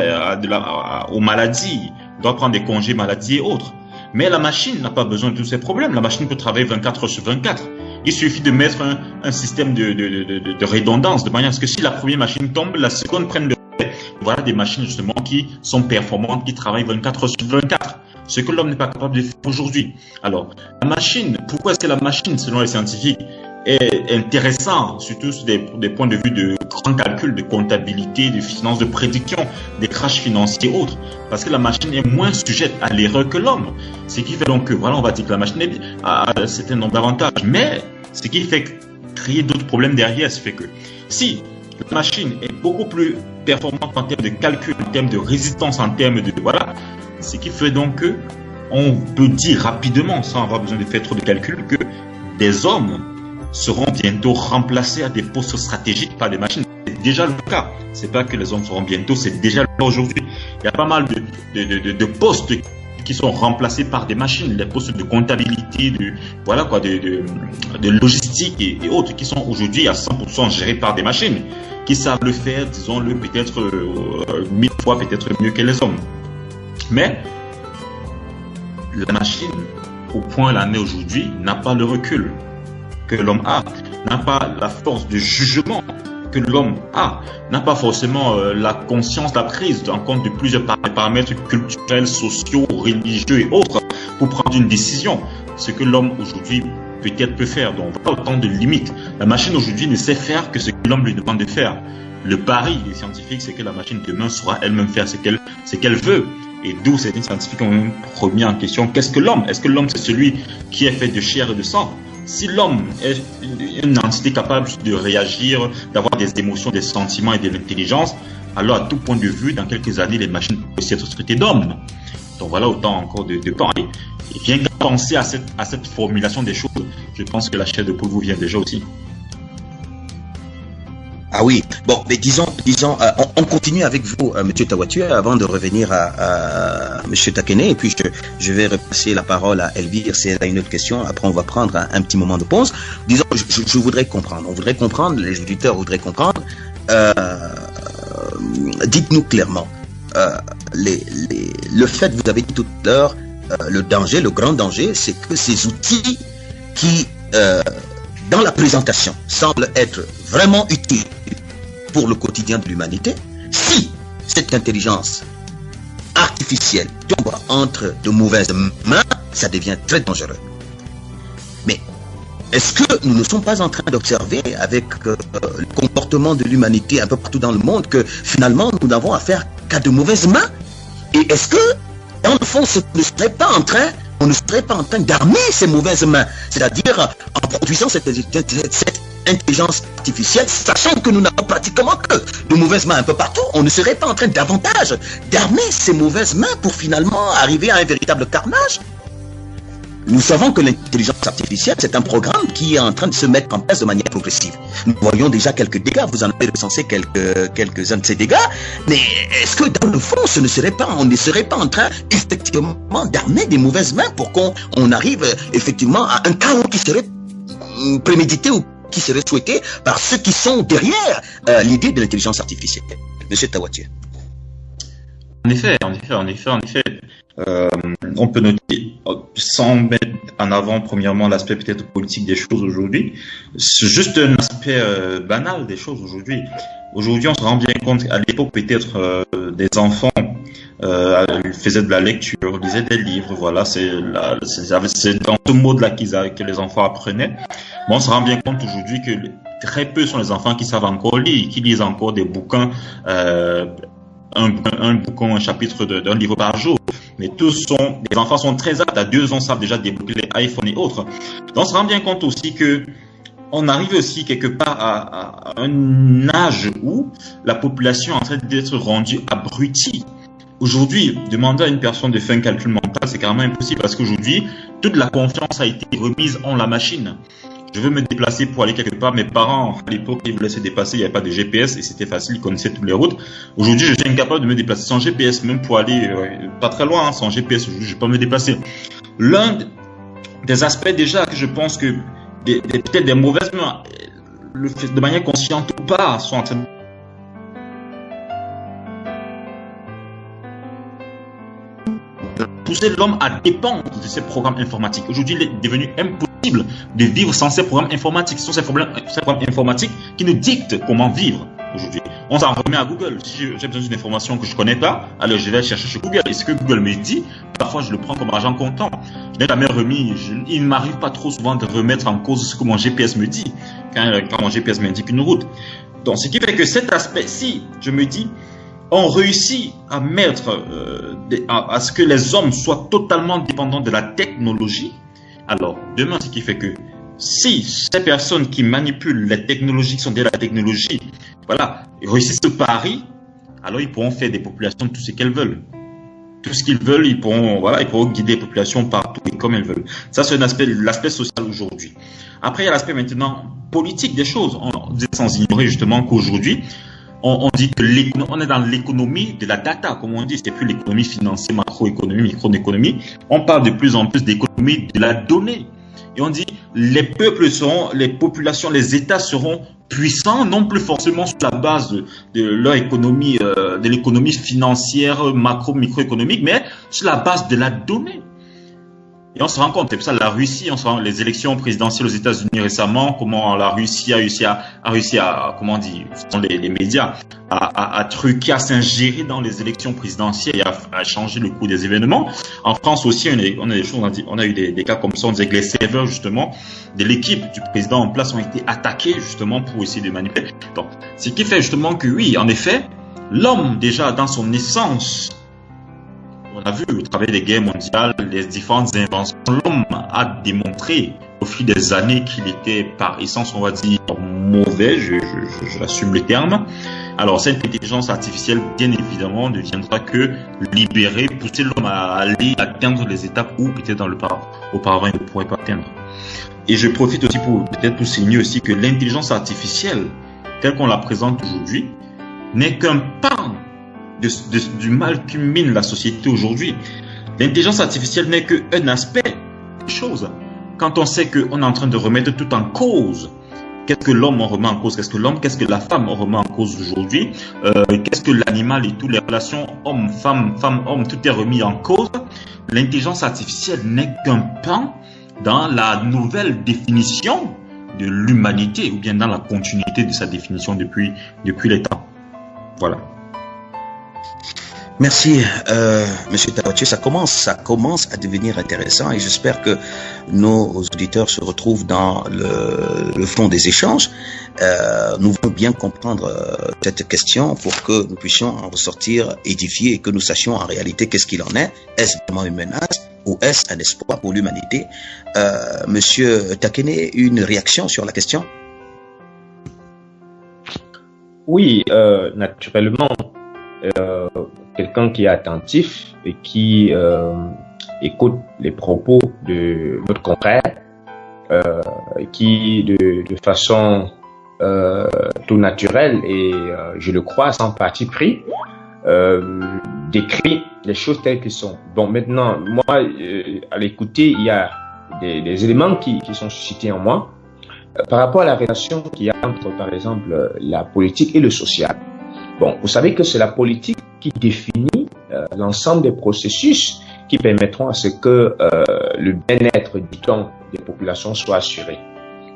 aux maladies, ils doivent prendre des congés maladie et autres. Mais la machine n'a pas besoin de tous ces problèmes. La machine peut travailler 24 heures sur 24. Il suffit de mettre un système de redondance, de manière à ce que si la première machine tombe, la seconde prenne le relais. Voilà des machines justement qui sont performantes, qui travaillent 24 heures sur 24. Ce que l'homme n'est pas capable de faire aujourd'hui. Alors, la machine, pourquoi est-ce que la machine, selon les scientifiques, est intéressante, surtout sur des points de vue de grand calcul, de comptabilité, de finance, de prédiction, des crashs financiers et autres? Parce que la machine est moins sujette à l'erreur que l'homme. Ce qui fait donc que, voilà, on va dire que la machine a un certain nombre d'avantages. Mais, ce qui fait créer d'autres problèmes derrière, c'est fait que si la machine est beaucoup plus performante en termes de calcul, en termes de résistance, en termes de, voilà, ce qui fait donc que on peut dire rapidement, sans avoir besoin de faire trop de calculs, que des hommes seront bientôt remplacés à des postes stratégiques par des machines. C'est déjà le cas. C'est pas que les hommes seront bientôt, c'est déjà le cas aujourd'hui. Il y a pas mal de postes qui sont remplacés par des machines, les postes de comptabilité, de logistique et autres, qui sont aujourd'hui à 100% gérés par des machines, qui savent le faire, disons-le, peut-être 1000 fois peut-être mieux que les hommes. Mais la machine, au point où elle en est aujourd'hui, n'a pas le recul que l'homme a, n'a pas la force de jugement que l'homme a, n'a pas forcément la conscience, la prise en compte de plusieurs paramètres culturels, sociaux, religieux et autres pour prendre une décision. Ce que l'homme aujourd'hui peut-être peut faire. Donc voilà autant de limites. La machine aujourd'hui ne sait faire que ce que l'homme lui demande de faire. Le pari des scientifiques, c'est que la machine demain saura elle-même faire ce qu'elle veut. Et d'où certains scientifiques ont même remis en question qu'est-ce que l'homme? Est-ce que l'homme c'est celui qui est fait de chair et de sang? Si l'homme est une entité capable de réagir, d'avoir des émotions, des sentiments et de l'intelligence, alors à tout point de vue, dans quelques années, les machines peuvent aussi être traitées d'hommes. Donc voilà autant encore de temps. Et rien qu'à penser à cette formulation des choses, je pense que la chair de poule vous vient déjà aussi. Ah oui, bon, mais disons, on continue avec vous, Monsieur Tawatue, avant de revenir à Monsieur Takene, et puis je vais repasser la parole à Elvire si elle a une autre question. Après, on va prendre un petit moment de pause. Disons, je voudrais comprendre, les auditeurs voudraient comprendre. Dites-nous clairement, le fait, vous avez dit tout à l'heure, le danger, le grand danger, c'est que ces outils qui, dans la présentation, semblent être vraiment utiles pour le quotidien de l'humanité, si cette intelligence artificielle tombe entre de mauvaises mains, ça devient très dangereux. Mais est-ce que nous ne sommes pas en train d'observer avec le comportement de l'humanité un peu partout dans le monde que finalement nous n'avons affaire qu'à de mauvaises mains? Et est-ce que, dans le fond, on ne serait pas en train d'armer ces mauvaises mains, c'est-à-dire en produisant cette intelligence artificielle, sachant que nous n'avons pratiquement que de mauvaises mains un peu partout, on ne serait pas en train davantage d'armer ces mauvaises mains pour finalement arriver à un véritable carnage? Nous savons que l'intelligence artificielle, c'est un programme qui est en train de se mettre en place de manière progressive. Nous voyons déjà quelques dégâts, vous en avez recensé quelques-uns de ces dégâts, mais est-ce que dans le fond, on ne serait pas en train effectivement d'armer des mauvaises mains pour qu'on arrive effectivement à un chaos qui serait prémédité ou qui serait souhaité par ceux qui sont derrière l'idée de l'intelligence artificielle? Monsieur Tawatue. En effet. On peut noter, sans mettre en avant premièrement l'aspect peut-être politique des choses aujourd'hui, c'est juste un aspect banal des choses aujourd'hui. Aujourd'hui, on se rend bien compte, à l'époque peut-être des enfants faisaient de la lecture, lisaient des livres, voilà, c'est dans ce mode-là que les enfants apprenaient. Mais on se rend bien compte aujourd'hui que très peu sont les enfants qui savent encore lire, qui lisent encore des bouquins, un chapitre d'un livre par jour. Mais les enfants sont très aptes, à 2 ans, savent déjà débloquer les iPhones et autres. Donc on se rend bien compte aussi que on arrive aussi quelque part à un âge où la population est en train d'être rendue abrutie. Aujourd'hui, demander à une personne de faire un calcul mental, c'est carrément impossible parce qu'aujourd'hui, toute la confiance a été remise en la machine. Je veux me déplacer pour aller quelque part. Mes parents, à l'époque, ils voulaient se déplacer, il n'y avait pas de GPS et c'était facile, ils connaissaient toutes les routes. Aujourd'hui, je suis incapable de me déplacer sans GPS, même pour aller pas très loin, sans GPS, aujourd'hui, je ne peux pas me déplacer. L'un des aspects déjà que je pense que peut-être des mauvaises mains, de manière consciente ou pas, sont en train de pousser l'homme à dépendre de ces programmes informatiques. Aujourd'hui, il est devenu impossible de vivre sans ces programmes informatiques. Ce sont ces programmes informatiques qui nous dictent comment vivre aujourd'hui. On s'en remet à Google. Si j'ai besoin d'une information que je ne connais pas, alors je vais chercher sur Google. Et ce que Google me dit, parfois je le prends comme argent comptant. Je n'ai jamais remis, il ne m'arrive pas trop souvent de remettre en cause ce que mon GPS me dit, quand mon GPS m'indique une route. Donc, ce qui fait que cet aspect-ci, je me dis, on réussit à mettre, à ce que les hommes soient totalement dépendants de la technologie. Alors, demain, ce qui fait que si ces personnes qui manipulent les technologies, qui sont derrière la technologie, voilà, réussissent ce pari, alors ils pourront faire des populations tout ce qu'elles veulent. Tout ce qu'ils veulent, ils pourront guider les populations partout et comme elles veulent. Ça, c'est l'aspect social aujourd'hui. Après, il y a l'aspect maintenant politique des choses. On dit sans ignorer justement qu'aujourd'hui, on dit que on est dans l'économie de la data, comme on dit, c'est plus l'économie financière, macroéconomie, microéconomie. On parle de plus en plus d'économie de la donnée. Et on dit, les populations, les États seront puissants, non plus forcément sur la base de leur économie, de l'économie financière, microéconomique, mais sur la base de la donnée. Et on se rend compte, c'est pour ça la Russie, les élections présidentielles aux États-Unis récemment, comment la Russie a réussi à comment dire, ce sont les médias, à truquer, à s'ingérer dans les élections présidentielles et à changer le cours des événements. En France aussi, on a eu des cas comme ça, on disait que les serveurs justement de l'équipe du président en place ont été attaqués justement pour essayer de manipuler. Donc, ce qui fait justement que oui, en effet, l'homme déjà dans son essence, on a vu au travers des guerres mondiales, les différentes inventions, l'homme a démontré au fil des années qu'il était par essence, on va dire, mauvais, j'assume le terme. Alors cette intelligence artificielle, bien évidemment, ne viendra que libérer, pousser l'homme à aller atteindre les étapes où peut-être auparavant il ne pourrait pas atteindre. Et je profite aussi pour souligner aussi que l'intelligence artificielle, telle qu'on la présente aujourd'hui, n'est qu'un pan du mal qui mine la société aujourd'hui. L'intelligence artificielle n'est qu'un aspect des choses. Quand on sait qu'on est en train de remettre tout en cause, qu'est-ce que l'homme en remet en cause, qu'est-ce que la femme en remet en cause aujourd'hui, qu'est-ce que l'animal et toutes les relations homme-femme, femme-homme, tout est remis en cause. L'intelligence artificielle n'est qu'un pan dans la nouvelle définition de l'humanité, ou bien dans la continuité de sa définition depuis les temps. Voilà. Merci, Monsieur Tabaché. Ça commence à devenir intéressant et j'espère que nos auditeurs se retrouvent dans le fond des échanges. Nous voulons bien comprendre cette question pour que nous puissions en ressortir édifiés et que nous sachions en réalité qu'est-ce qu'il en est. Est-ce vraiment une menace ou est-ce un espoir pour l'humanité? Monsieur Takene, une réaction sur la question? Oui, naturellement. Quelqu'un qui est attentif et qui écoute les propos de notre confrère, qui de façon tout naturelle et je le crois sans parti pris, décrit les choses telles qu'elles sont. Bon, maintenant, moi, à l'écouter, il y a des éléments qui sont suscités en moi par rapport à la relation qu'il y a entre, par exemple, la politique et le social. Bon, vous savez que c'est la politique qui définit l'ensemble des processus qui permettront à ce que le bien-être, dit-on, des populations soit assuré.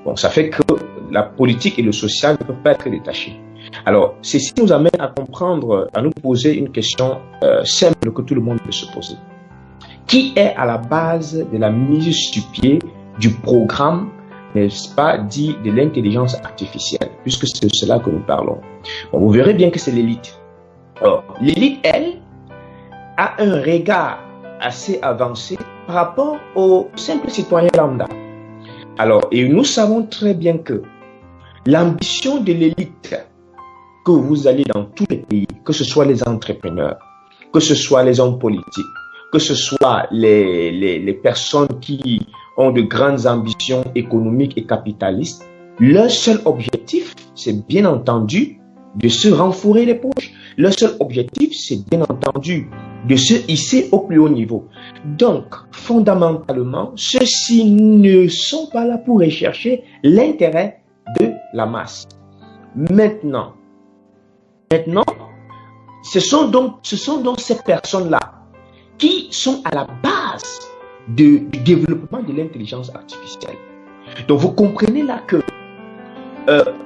Bon, ça fait que la politique et le social ne peuvent pas être détachés. Alors, ceci nous amène à comprendre, à nous poser une question simple que tout le monde peut se poser. Qui est à la base de la mise sur pied du programme, n'est-ce pas, dit de l'intelligence artificielle, puisque c'est de cela que nous parlons. Bon, vous verrez bien que c'est l'élite. Alors, l'élite, elle, a un regard assez avancé par rapport aux simples citoyens lambda. Alors, et nous savons très bien que l'ambition de l'élite, que vous allez dans tous les pays, que ce soit les entrepreneurs, que ce soit les hommes politiques, que ce soit les personnes qui ont de grandes ambitions économiques et capitalistes, leur seul objectif, c'est bien entendu de se renflouer les poches. Leur seul objectif, c'est bien entendu de se hisser au plus haut niveau. Donc, fondamentalement, ceux-ci ne sont pas là pour rechercher l'intérêt de la masse. Maintenant, ce sont donc ces personnes-là qui sont à la base du développement de l'intelligence artificielle. Donc, vous comprenez là que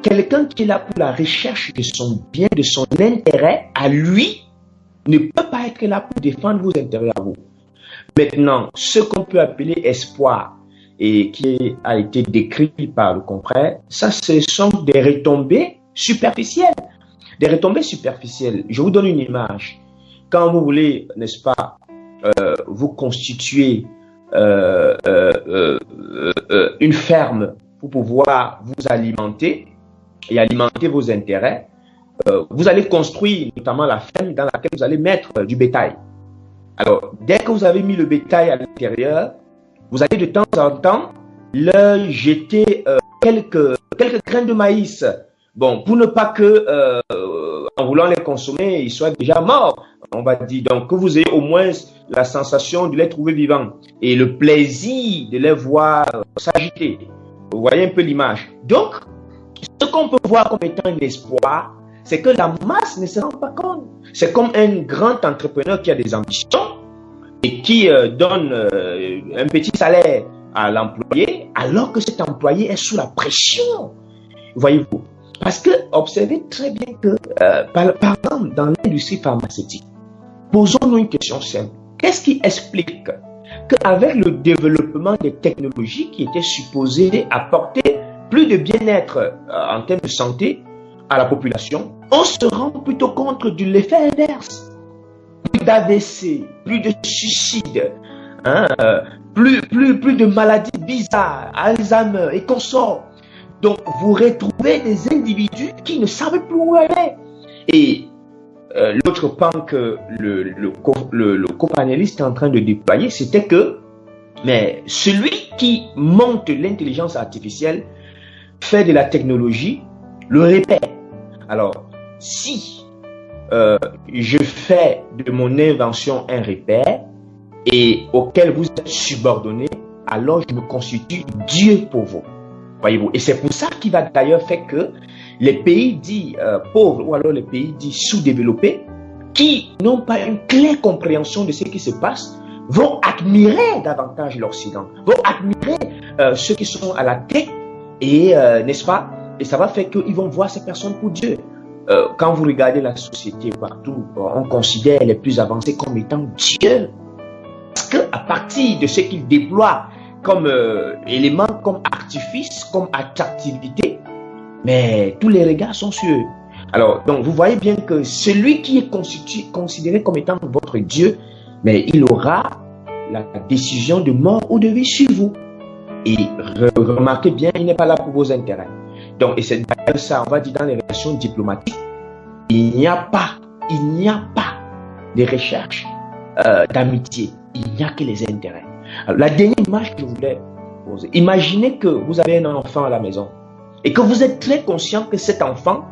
quelqu'un qui est là pour la recherche de son bien, de son intérêt à lui, ne peut pas être là pour défendre vos intérêts à vous. Maintenant, ce qu'on peut appeler espoir et qui a été décrit par le confrère, ça, ce sont des retombées superficielles. Des retombées superficielles. Je vous donne une image. Quand vous voulez, n'est-ce pas, vous constituer une ferme pour pouvoir vous alimenter et alimenter vos intérêts, vous allez construire notamment la ferme dans laquelle vous allez mettre du bétail. Alors, dès que vous avez mis le bétail à l'intérieur, vous allez de temps en temps leur jeter quelques graines de maïs. Bon, pour ne pas que, en voulant les consommer, ils soient déjà morts, on va dire. Donc, que vous ayez au moins la sensation de les trouver vivants et le plaisir de les voir s'agiter. Vous voyez un peu l'image. Donc, ce qu'on peut voir comme étant un espoir, c'est que la masse ne se rend pas compte. C'est comme un grand entrepreneur qui a des ambitions et qui donne un petit salaire à l'employé, alors que cet employé est sous la pression. Voyez-vous? Parce que, observez très bien que, par exemple, dans l'industrie pharmaceutique, posons-nous une question simple. Qu'est-ce qui explique qu'avec le développement des technologies qui étaient supposées apporter plus de bien-être en termes de santé à la population, on se rend plutôt compte de l'effet inverse. Plus d'AVC, plus de suicides, plus de maladies bizarres, Alzheimer et consorts. Donc, vous retrouvez des individus qui ne savent plus où aller. Et l'autre pan que le copanéliste est en train de déployer, c'était que, mais celui qui monte l'intelligence artificielle fait de la technologie, le répète, Alors, si je fais de mon invention un repère et auquel vous êtes subordonné, alors je me constitue Dieu pour vous. Voyez-vous. Et c'est pour ça qu'il va d'ailleurs faire que les pays dits pauvres ou alors les pays dits sous-développés qui n'ont pas une claire compréhension de ce qui se passe vont admirer davantage l'Occident, vont admirer ceux qui sont à la tête et n'est-ce pas? Et ça va faire qu'ils vont voir ces personnes pour Dieu. Quand vous regardez la société partout, on considère les plus avancés comme étant Dieu. Parce qu'à partir de ce qu'ils déploient comme élément, comme artifice, comme attractivité, mais tous les regards sont sur eux. Alors, donc vous voyez bien que celui qui est considéré comme étant votre Dieu, mais il aura la décision de mort ou de vie sur vous. Et remarquez bien, il n'est pas là pour vos intérêts. Donc, et c'est d'ailleurs ça, on va dire dans les relations diplomatiques, il n'y a pas de recherche d'amitié, il n'y a que les intérêts. Alors, la dernière image que je voulais poser, imaginez que vous avez un enfant à la maison et que vous êtes très conscient que cet enfant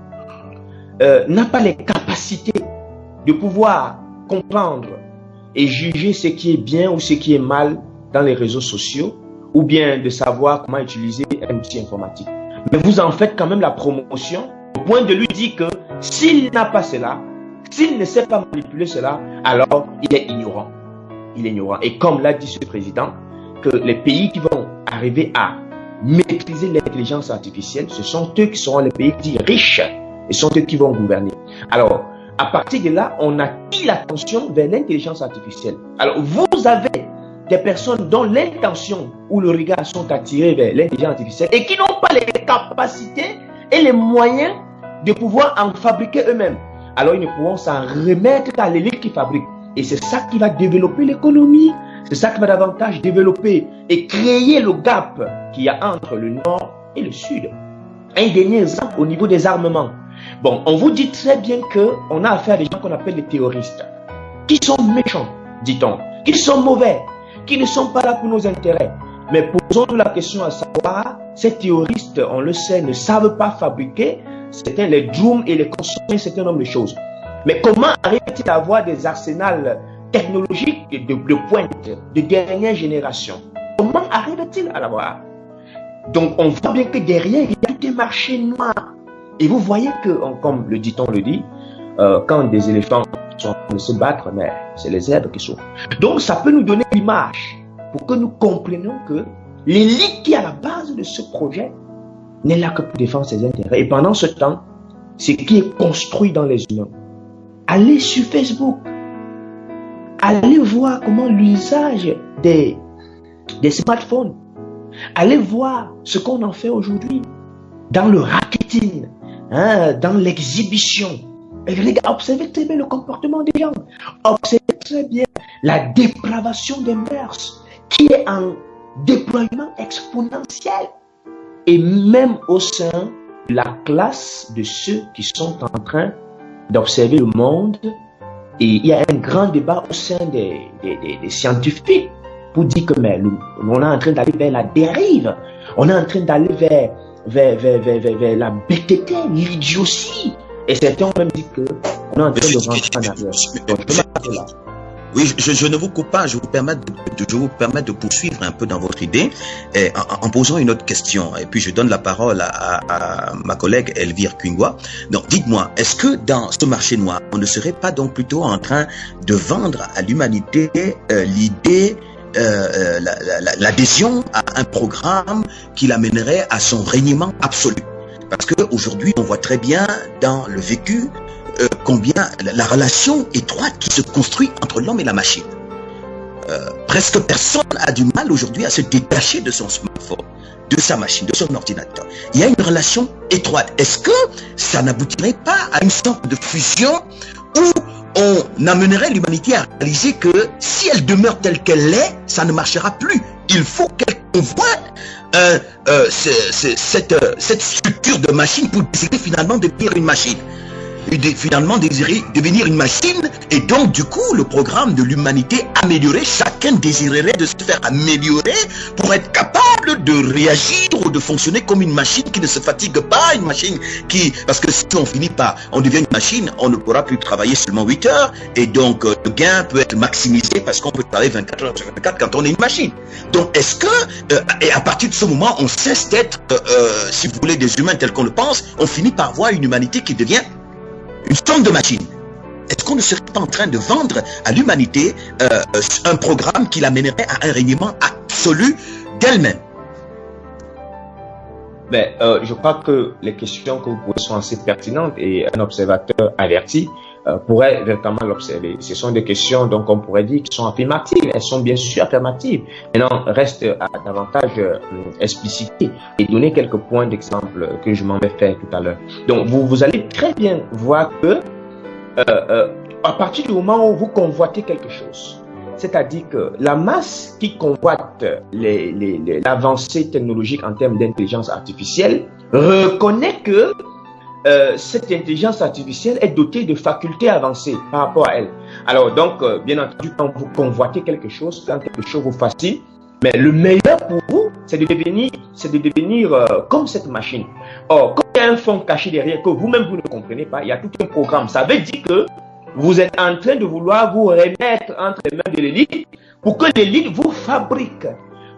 n'a pas les capacités de pouvoir comprendre et juger ce qui est bien ou ce qui est mal dans les réseaux sociaux ou bien de savoir comment utiliser un outil informatique. Mais vous en faites quand même la promotion au point de lui dire que s'il n'a pas cela, s'il ne sait pas manipuler cela, alors il est ignorant. Il est ignorant. Et comme l'a dit ce président, que les pays qui vont arriver à maîtriser l'intelligence artificielle, ce sont eux qui seront les pays dits riches et sont eux qui vont gouverner. Alors, à partir de là, on attire l'attention vers l'intelligence artificielle. Alors, vous avez des personnes dont l'intention ou le regard sont attirés vers l'intelligence artificielle et qui n'ont pas les capacités et les moyens de pouvoir en fabriquer eux-mêmes. Alors, ils ne pourront s'en remettre qu'à l'élite qui fabrique. Et c'est ça qui va développer l'économie. C'est ça qui va davantage développer et créer le gap qu'il y a entre le nord et le sud. Un dernier exemple au niveau des armements. Bon, on vous dit très bien qu'on a affaire à des gens qu'on appelle les terroristes, qui sont méchants, dit-on, qui sont mauvais, qui ne sont pas là pour nos intérêts. Mais posons-nous la question à savoir, ces terroristes, on le sait, ne savent pas fabriquer les drones et les consommer un certain nombre de choses. Mais comment arrive-t-il à avoir des arsenals technologiques de pointe, de dernière génération? Comment arrive-t-il à l'avoir? Donc, on voit bien que derrière, il y a tout un marché noir. Et vous voyez que, comme le dit-on le dit, quand des éléphants sont en train de se battre, mais c'est les zèbres qui souffrent. Donc, ça peut nous donner l'image pour que nous comprenions que l'élite qui est à la base de ce projet n'est là que pour défendre ses intérêts. Et pendant ce temps, ce qui est construit dans les humains, allez sur Facebook, allez voir comment l'usage des smartphones, allez voir ce qu'on en fait aujourd'hui dans le marketing, dans l'exhibition. Et regarde, observez très bien le comportement des gens, observez très bien la dépravation des mœurs qui est en déploiement exponentiel. Et même au sein de la classe de ceux qui sont en train d'observer le monde, et il y a un grand débat au sein des scientifiques pour dire que mais, on est en train d'aller vers la dérive, on est en train d'aller vers la bêteté, l'idiotie. Et certains ont même dit qu'on est en train de rentrer en arrière. Donc, je m'arrête là. Oui, je ne vous coupe pas, je vous permets de poursuivre un peu dans votre idée en posant une autre question. Et puis je donne la parole à ma collègue Elvire Kungwa. Donc dites-moi, est-ce que dans ce marché noir, on ne serait pas donc plutôt en train de vendre à l'humanité l'idée, l'adhésion à un programme qui l'amènerait à son régnement absolu? Parce qu'aujourd'hui, on voit très bien dans le vécu combien la relation étroite qui se construit entre l'homme et la machine. Presque personne a du mal aujourd'hui à se détacher de son smartphone, de sa machine, de son ordinateur. Il y a une relation étroite. Est-ce que ça n'aboutirait pas à une sorte de fusion où on amènerait l'humanité à réaliser que si elle demeure telle qu'elle est, ça ne marchera plus. Il faut qu'elle convoite cette structure de machine pour décider finalement de devenir une machine. finalement désirer devenir une machine, et donc du coup le programme de l'humanité amélioré, chacun désirerait de se faire améliorer pour être capable de réagir ou de fonctionner comme une machine qui ne se fatigue pas, une machine qui, parce que si on finit par, on devient une machine, on ne pourra plus travailler seulement 8 heures, et donc le gain peut être maximisé parce qu'on peut travailler 24 heures sur 24 quand on est une machine. Donc est-ce que, et à partir de ce moment, on cesse d'être, si vous voulez, des humains tels qu'on le pense, on finit par voir une humanité qui devient une somme de machines. Est-ce qu'on ne serait pas en train de vendre à l'humanité un programme qui l'amènerait à un règnement absolu d'elle-même? Mais je crois que les questions que vous posez sont assez pertinentes et un observateur averti pourrait véritablement l'observer. Ce sont des questions, donc on pourrait dire, qui sont affirmatives. Elles sont bien sûr affirmatives. Maintenant, reste à davantage expliciter et donner quelques points d'exemple que je m'en vais faire tout à l'heure. Donc, vous allez très bien voir que à partir du moment où vous convoitez quelque chose, c'est-à-dire que la masse qui convoite l'avancée technologique en termes d'intelligence artificielle reconnaît que cette intelligence artificielle est dotée de facultés avancées par rapport à elle. Alors donc, bien entendu, quand vous convoitez quelque chose, quand quelque chose vous fascine, mais le meilleur pour vous, c'est de devenir comme cette machine. Or, quand il y a un fond caché derrière que vous-même vous ne comprenez pas, il y a tout un programme. Ça veut dire que vous êtes en train de vouloir vous remettre entre les mains de l'élite pour que l'élite vous fabrique,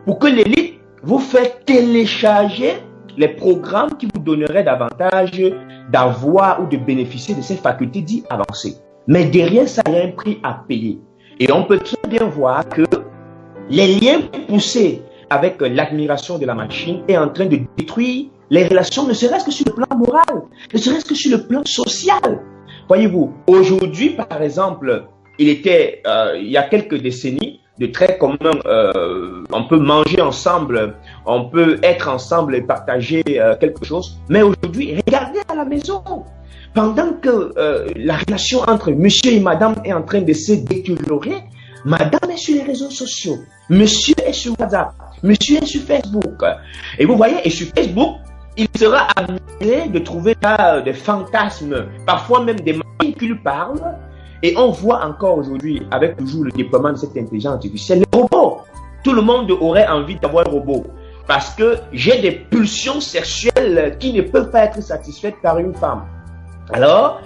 pour que l'élite vous fait télécharger les programmes qui vous donneraient davantage d'avoir ou de bénéficier de ces facultés dites avancées. Mais derrière ça, il y a un prix à payer. Et on peut très bien voir que les liens poussés avec l'admiration de la machine est en train de détruire les relations, ne serait-ce que sur le plan moral, ne serait-ce que sur le plan social. Voyez-vous, aujourd'hui, par exemple, il y a quelques décennies, de très commun, on peut manger ensemble, on peut être ensemble et partager quelque chose. Mais aujourd'hui, regardez à la maison, pendant que la relation entre monsieur et madame est en train de se détériorer, madame est sur les réseaux sociaux, monsieur est sur WhatsApp, monsieur est sur Facebook. Et vous voyez, et sur Facebook, il sera amené de trouver là des fantasmes, parfois même des machines qui lui parlent. Et on voit encore aujourd'hui, avec toujours le déploiement de cette intelligence artificielle, les robots. Tout le monde aurait envie d'avoir un robot. Parce que j'ai des pulsions sexuelles qui ne peuvent pas être satisfaites par une femme. Alors,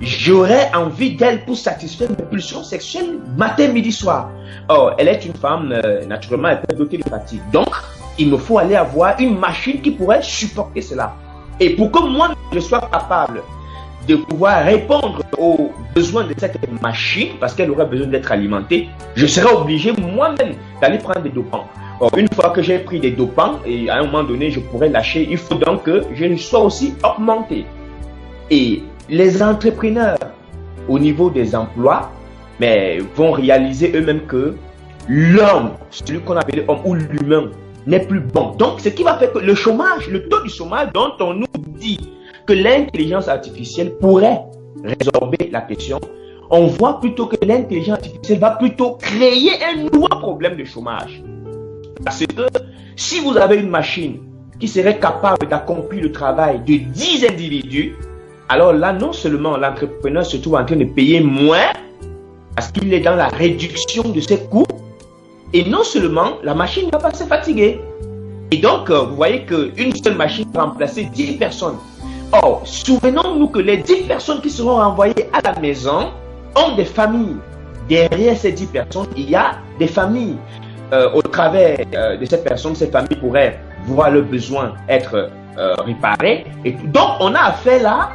j'aurais envie d'elle pour satisfaire mes pulsions sexuelles matin, midi, soir. Or, elle est une femme, naturellement, elle peut être dotée de fatigue. Donc, il me faut aller avoir une machine qui pourrait supporter cela. Et pour que moi, je sois capable de pouvoir répondre aux besoins de cette machine, parce qu'elle aurait besoin d'être alimentée, je serai obligé moi-même d'aller prendre des dopants. Or, une fois que j'ai pris des dopants, et à un moment donné, je pourrais lâcher, il faut donc que je sois aussi augmenté. Et les entrepreneurs, au niveau des emplois, mais vont réaliser eux-mêmes que l'homme, celui qu'on appelle homme ou l'humain, n'est plus bon. Donc, ce qui va faire que le chômage, le taux du chômage dont on nous dit que l'intelligence artificielle pourrait résorber la question, on voit plutôt que l'intelligence artificielle va plutôt créer un nouveau problème de chômage. Parce que si vous avez une machine qui serait capable d'accomplir le travail de 10 individus, alors là, non seulement l'entrepreneur se trouve en train de payer moins, parce qu'il est dans la réduction de ses coûts, et non seulement la machine ne va pas se fatiguer. Et donc, vous voyez qu'une seule machine va remplacer 10 personnes. Or, souvenons-nous que les 10 personnes qui seront renvoyées à la maison ont des familles. Derrière ces 10 personnes, il y a des familles. Au travers de ces personnes, ces familles pourraient voir leurs besoins être réparés. Et donc, on a affaire là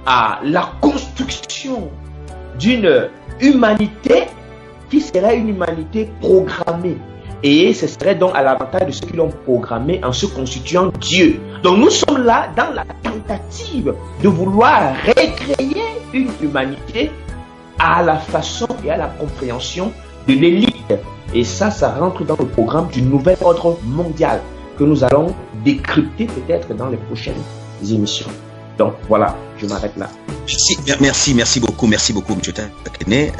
à la construction d'une humanité qui serait une humanité programmée. Et ce serait donc à l'avantage de ceux qui l'ont programmé en se constituant Dieu. Donc nous sommes là dans la tentative de vouloir recréer une humanité à la façon et à la compréhension de l'élite. Et ça rentre dans le programme du nouvel ordre mondial que nous allons décrypter peut-être dans les prochaines émissions. Donc voilà, je m'arrête là. Merci beaucoup, M. Takene.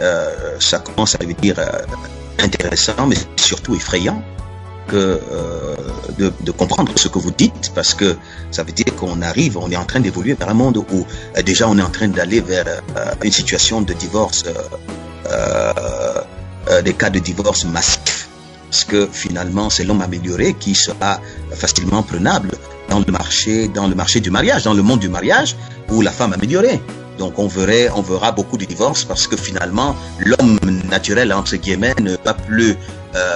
Ça commence à devenir intéressant, mais surtout effrayant. que de comprendre ce que vous dites, parce que ça veut dire qu'on arrive, on est en train d'évoluer vers un monde où déjà on est en train d'aller vers une situation de divorce, des cas de divorce massifs, parce que finalement c'est l'homme amélioré qui sera facilement prenable dans le marché du mariage, dans le monde du mariage, ou la femme améliorée. Donc on verra beaucoup de divorces parce que finalement l'homme naturel entre guillemets ne va plus,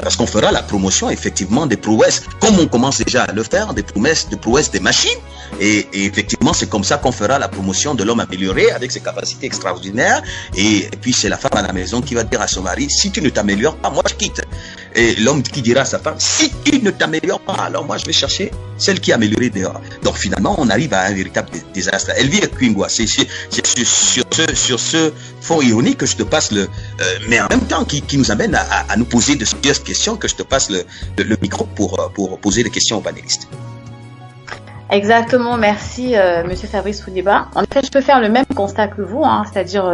parce qu'on fera la promotion effectivement des prouesses, comme on commence déjà à le faire, des prouesses des machines, et effectivement c'est comme ça qu'on fera la promotion de l'homme amélioré avec ses capacités extraordinaires, et puis c'est la femme à la maison qui va dire à son mari, si tu ne t'améliores pas, moi je quitte. Et l'homme qui dira à sa femme, si tu ne t'améliores pas, alors moi je vais chercher celle qui est améliorée dehors. Donc finalement on arrive à un véritable désastre. Elvire Kwingwa, c'est sur ce fond ironique que je te passe mais en même temps qui nous amène à nous poser de sérieuses questions, que je te passe le micro pour poser des questions aux panélistes. Exactement, merci Monsieur Fabrice Foudéba. En effet, je peux faire le même constat que vous, c'est-à-dire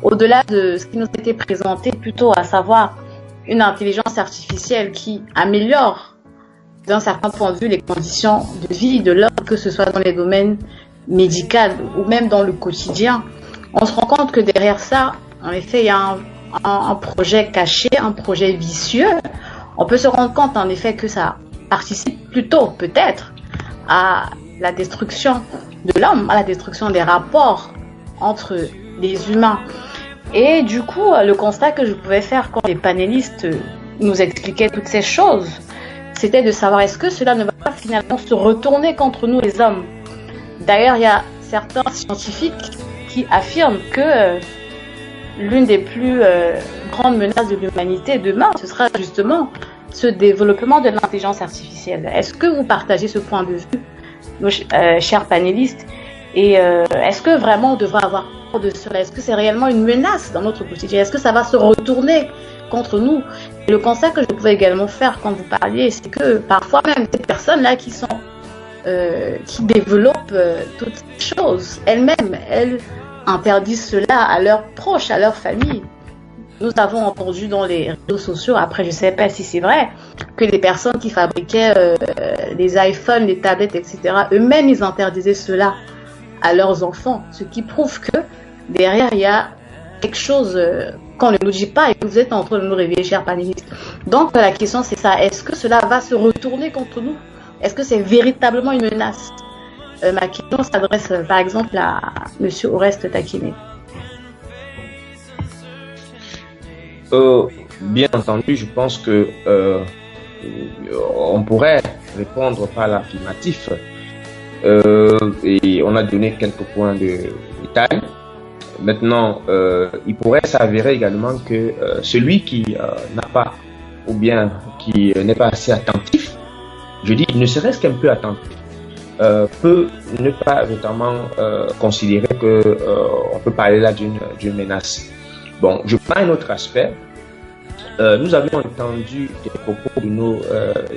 au-delà de ce qui nous était présenté, plutôt à savoir une intelligence artificielle qui améliore d'un certain point de vue les conditions de vie de l'homme, que ce soit dans les domaines médicaux ou même dans le quotidien. On se rend compte que derrière ça, en effet, il y a un projet caché, un projet vicieux. On peut se rendre compte en effet que ça participe plutôt peut-être à la destruction de l'homme, à la destruction des rapports entre les humains. Et du coup, le constat que je pouvais faire quand les panélistes nous expliquaient toutes ces choses, c'était de savoir est-ce que cela ne va pas finalement se retourner contre nous les hommes. D'ailleurs, il y a certains scientifiques qui affirment que l'une des plus grandes menaces de l'humanité demain, ce sera justement ce développement de l'intelligence artificielle. Est-ce que vous partagez ce point de vue, nos chers panélistes? Et est-ce que vraiment on devrait avoir peur de cela? Est-ce que c'est réellement une menace dans notre quotidien? Est-ce que ça va se retourner contre nous? Et le constat que je pouvais également faire quand vous parliez, c'est que parfois même ces personnes-là qui développent toutes ces choses, elles-mêmes, elles interdisent cela à leurs proches, à leur famille. Nous avons entendu dans les réseaux sociaux, après je ne sais pas si c'est vrai, que les personnes qui fabriquaient les iPhones, les tablettes, etc., eux-mêmes ils interdisaient cela à leurs enfants, ce qui prouve que derrière il y a quelque chose qu'on ne nous dit pas et que vous êtes en train de nous réveiller, chers panélistes. Donc la question c'est ça, est-ce que cela va se retourner contre nous? Est-ce que c'est véritablement une menace? Ma question s'adresse par exemple à M. Oreste Takine. Bien entendu, je pense que on pourrait répondre par l'affirmatif. Et on a donné quelques points de détail. Maintenant, il pourrait s'avérer également que celui qui n'a pas, ou bien qui n'est pas assez attentif, je dis ne serait-ce qu'un peu attentif, peut ne pas notamment considérer que on peut parler là d'une menace. Bon, je prends un autre aspect. Nous avions entendu des propos de nos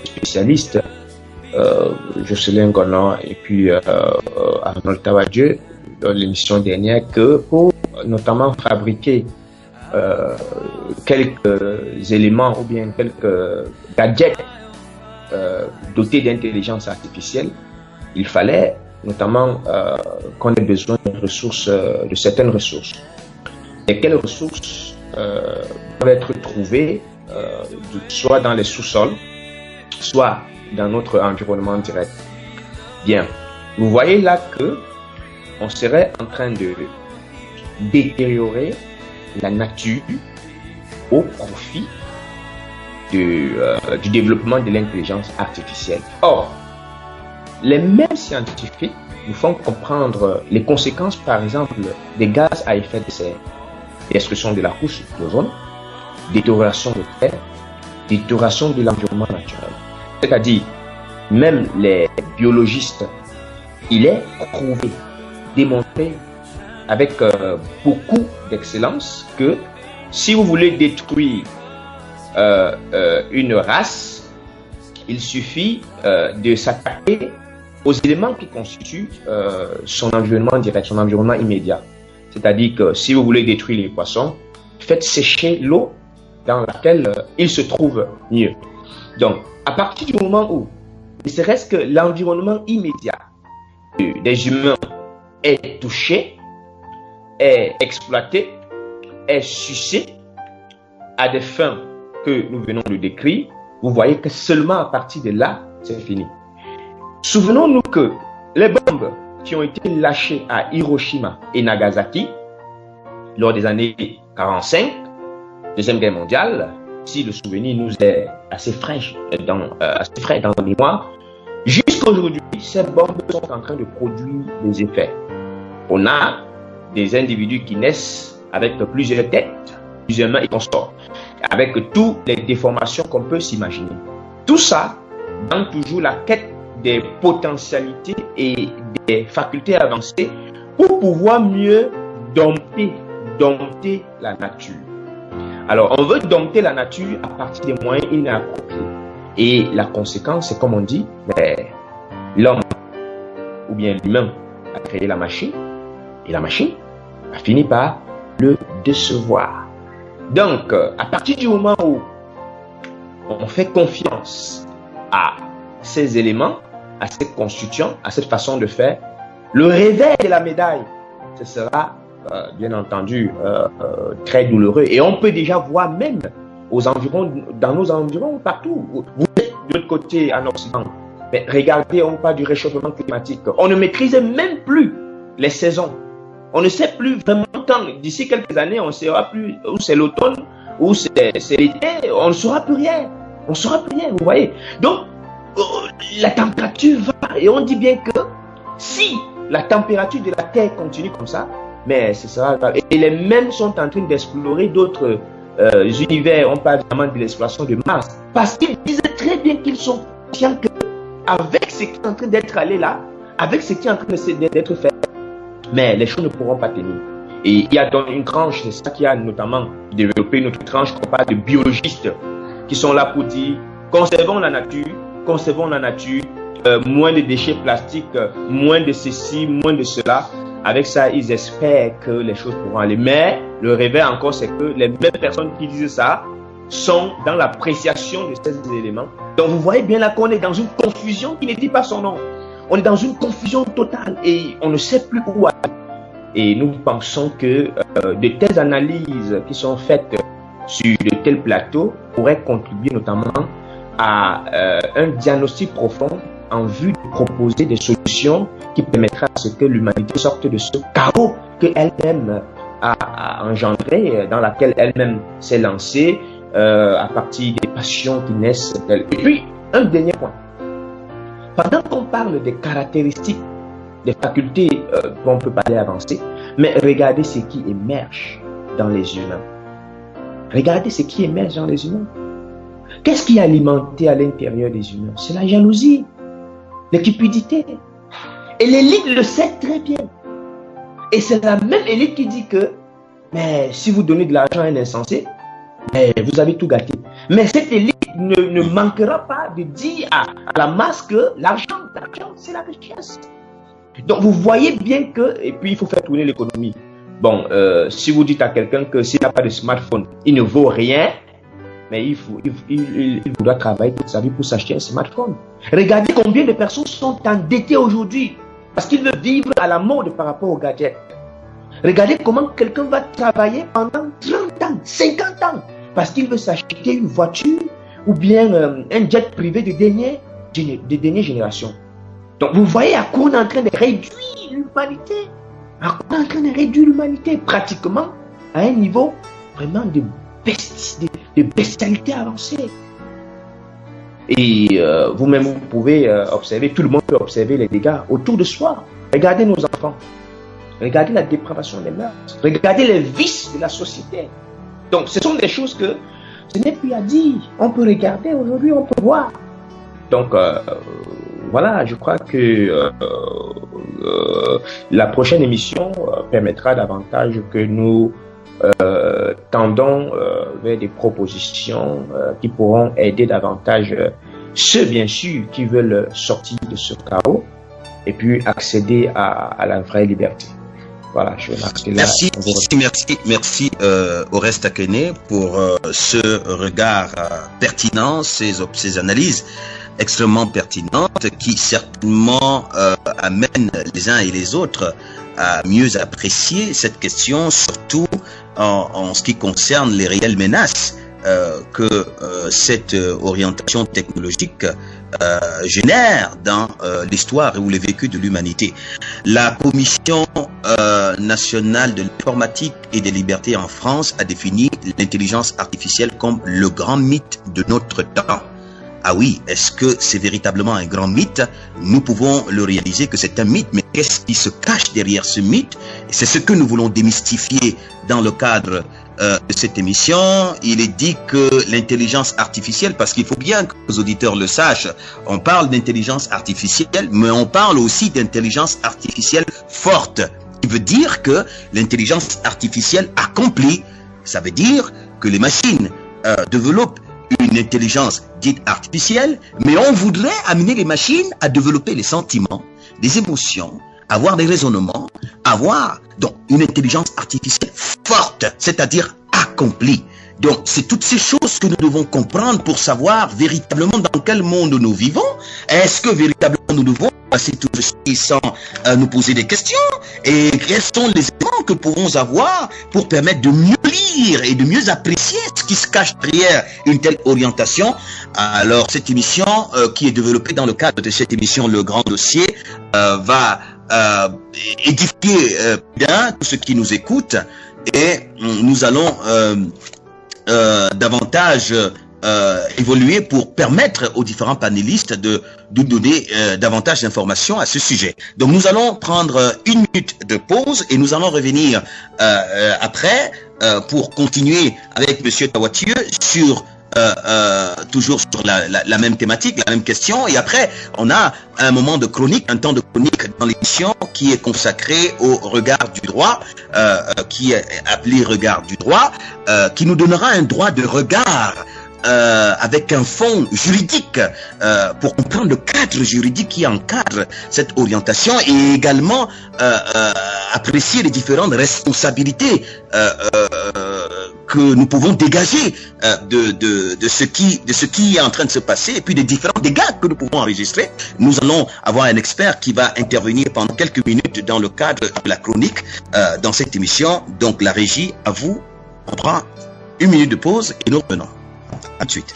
spécialistes, Jocelyn Gonan et puis Arnold Tawadjeu, dans l'émission dernière, que pour notamment fabriquer quelques éléments ou bien quelques gadgets dotés d'intelligence artificielle, il fallait notamment qu'on ait besoin de certaines ressources. Et quelles ressources doivent être trouvées soit dans les sous-sols, soit dans notre environnement direct. Bien, vous voyez là que on serait en train de détériorer la nature au profit du développement de l'intelligence artificielle. Or, les mêmes scientifiques nous font comprendre les conséquences, par exemple, des gaz à effet de serre, destruction de la couche d'ozone, détérioration de terre, détérioration de l'environnement naturel. C'est-à-dire, même les biologistes, il est prouvé, démontré avec beaucoup d'excellence que si vous voulez détruire une race, il suffit de s'attaquer aux éléments qui constituent son environnement direct, son environnement immédiat. C'est-à-dire que si vous voulez détruire les poissons, faites sécher l'eau dans laquelle ils se trouvent mieux. Donc, à partir du moment où, ne serait-ce que l'environnement immédiat des humains est touché, est exploité, est sucé à des fins que nous venons de décrire, vous voyez que seulement à partir de là, c'est fini. Souvenons-nous que les bombes qui ont été lâchées à Hiroshima et Nagasaki lors des années 45, Deuxième Guerre mondiale, si le souvenir nous est assez frais dans la mémoire, jusqu'à aujourd'hui, ces bombes sont en train de produire des effets. On a des individus qui naissent avec plusieurs têtes, plusieurs mains et consorts, avec toutes les déformations qu'on peut s'imaginer. Tout ça dans toujours la quête des potentialités et des facultés avancées pour pouvoir mieux dompter la nature. Alors, on veut dompter la nature à partir des moyens inappropriés. Et la conséquence, c'est comme on dit, l'homme, ou bien l'humain, a créé la machine, et la machine a fini par le décevoir. Donc, à partir du moment où on fait confiance à ces éléments, à ces constituants, à cette façon de faire, le réveil de la médaille, ce sera bien entendu très douloureux. Et on peut déjà voir même dans nos environs, partout. Vous êtes de l'autre côté en Occident, mais regardez, on parle du réchauffement climatique. On ne maîtrise même plus les saisons. On ne sait plus vraiment quand. D'ici quelques années, on ne saura plus où c'est l'automne, où c'est l'été. On ne saura plus rien. On ne saura plus rien, vous voyez. Donc, la température va. Et on dit bien que si la température de la Terre continue comme ça, mais ce sera grave. Et les mêmes sont en train d'explorer d'autres univers. On parle vraiment de l'exploration de Mars. Parce qu'ils disent très bien qu'ils sont conscients qu'avec ce qui est en train d'être allé là, avec ce qui est en train d'être fait, mais les choses ne pourront pas tenir. Et il y a dans une tranche, c'est ça qui a notamment développé notre tranche, qu'on parle de biologistes qui sont là pour dire conservons la nature, moins de déchets plastiques, moins de ceci, moins de cela. Avec ça, ils espèrent que les choses pourront aller. Mais le réveil encore, c'est que les mêmes personnes qui disent ça sont dans l'appréciation de ces éléments. Donc vous voyez bien là qu'on est dans une confusion qui ne dit pas son nom. On est dans une confusion totale et on ne sait plus où aller. Et nous pensons que de telles analyses qui sont faites sur de tels plateaux pourraient contribuer notamment à un diagnostic profond en vue de proposer des solutions qui permettraient à ce que l'humanité sorte de ce chaos qu'elle-même a engendré, dans laquelle elle-même s'est lancée à partir des passions qui naissent d'elle. Et puis, un dernier point. Pendant qu'on parle des caractéristiques, des facultés dont on peut parler avancées, mais regardez ce qui émerge dans les humains. Regardez ce qui émerge dans les humains. Qu'est-ce qui est alimenté à l'intérieur des humains? C'est la jalousie, la cupidité. Et l'élite le sait très bien. Et c'est la même élite qui dit que, mais si vous donnez de l'argent à un insensé, mais vous avez tout gâté. Mais cette élite ne manquera pas de dire à la masse que l'argent, c'est la richesse. Donc vous voyez bien que, et puis il faut faire tourner l'économie. Bon, si vous dites à quelqu'un que s'il n'a pas de smartphone, il ne vaut rien, mais il doit travailler toute sa vie pour s'acheter un smartphone. Regardez combien de personnes sont endettées aujourd'hui parce qu'ils veulent vivre à la mode par rapport aux gadgets. Regardez comment quelqu'un va travailler pendant 30 ans, 50 ans parce qu'il veut s'acheter une voiture ou bien un jet privé de dernière génération. Donc vous voyez à quoi on est en train de réduire l'humanité. À quoi on est en train de réduire l'humanité pratiquement à un niveau vraiment de bestialité avancée. Et vous-même, vous pouvez observer, tout le monde peut observer les dégâts autour de soi. Regardez nos enfants. Regardez la dépravation des mœurs. Regardez les vices de la société. Donc, ce sont des choses que ce n'est plus à dire. On peut regarder aujourd'hui, on peut voir. Donc, voilà, je crois que la prochaine émission permettra davantage que nous tendons vers des propositions qui pourront aider davantage ceux, bien sûr, qui veulent sortir de ce chaos et puis accéder à la vraie liberté. Voilà, je vais m'arrêter là. Merci, Oreste Akene pour ce regard pertinent, ces analyses extrêmement pertinentes qui certainement amènent les uns et les autres à mieux apprécier cette question, surtout en ce qui concerne les réelles menaces que cette orientation technologique génère dans l'histoire ou le vécu de l'humanité. La Commission nationale de l'informatique et des libertés en France a défini l'intelligence artificielle comme le grand mythe de notre temps. Ah oui, est-ce que c'est véritablement un grand mythe? Nous pouvons le réaliser que c'est un mythe, mais qu'est-ce qui se cache derrière ce mythe? C'est ce que nous voulons démystifier dans le cadre de cette émission. Il est dit que l'intelligence artificielle, parce qu'il faut bien que les auditeurs le sachent, on parle d'intelligence artificielle, mais on parle aussi d'intelligence artificielle forte, qui veut dire que l'intelligence artificielle accomplie, ça veut dire que les machines développent une intelligence dite artificielle, mais on voudrait amener les machines à développer les sentiments, des émotions, avoir des raisonnements, avoir donc une intelligence artificielle forte, c'est-à-dire accomplie. Donc, c'est toutes ces choses que nous devons comprendre pour savoir véritablement dans quel monde nous vivons. Est-ce que véritablement nous devons passer tout ceci sans nous poser des questions? Et quels sont les éléments que pouvons avoir pour permettre de mieux lire et de mieux apprécier ce qui se cache derrière une telle orientation? Alors, cette émission qui est développée dans le cadre de cette émission Le Grand Dossier va édifier bien tous ceux qui nous écoutent, et nous allons davantage évoluer pour permettre aux différents panélistes de donner davantage d'informations à ce sujet. Donc nous allons prendre une minute de pause et nous allons revenir après pour continuer avec Monsieur Tawatieu sur toujours sur la même thématique, la même question. Et après, on a un moment de chronique, un temps de chronique dans l'émission qui est consacré au regard du droit, qui est appelé regard du droit, qui nous donnera un droit de regard avec un fond juridique pour comprendre le cadre juridique qui encadre cette orientation, et également apprécier les différentes responsabilités que nous pouvons dégager de ce qui est en train de se passer, et puis des différents dégâts que nous pouvons enregistrer. Nous allons avoir un expert qui va intervenir pendant quelques minutes dans le cadre de la chronique dans cette émission. Donc la régie, à vous, on prend une minute de pause et nous revenons. À tout de suite.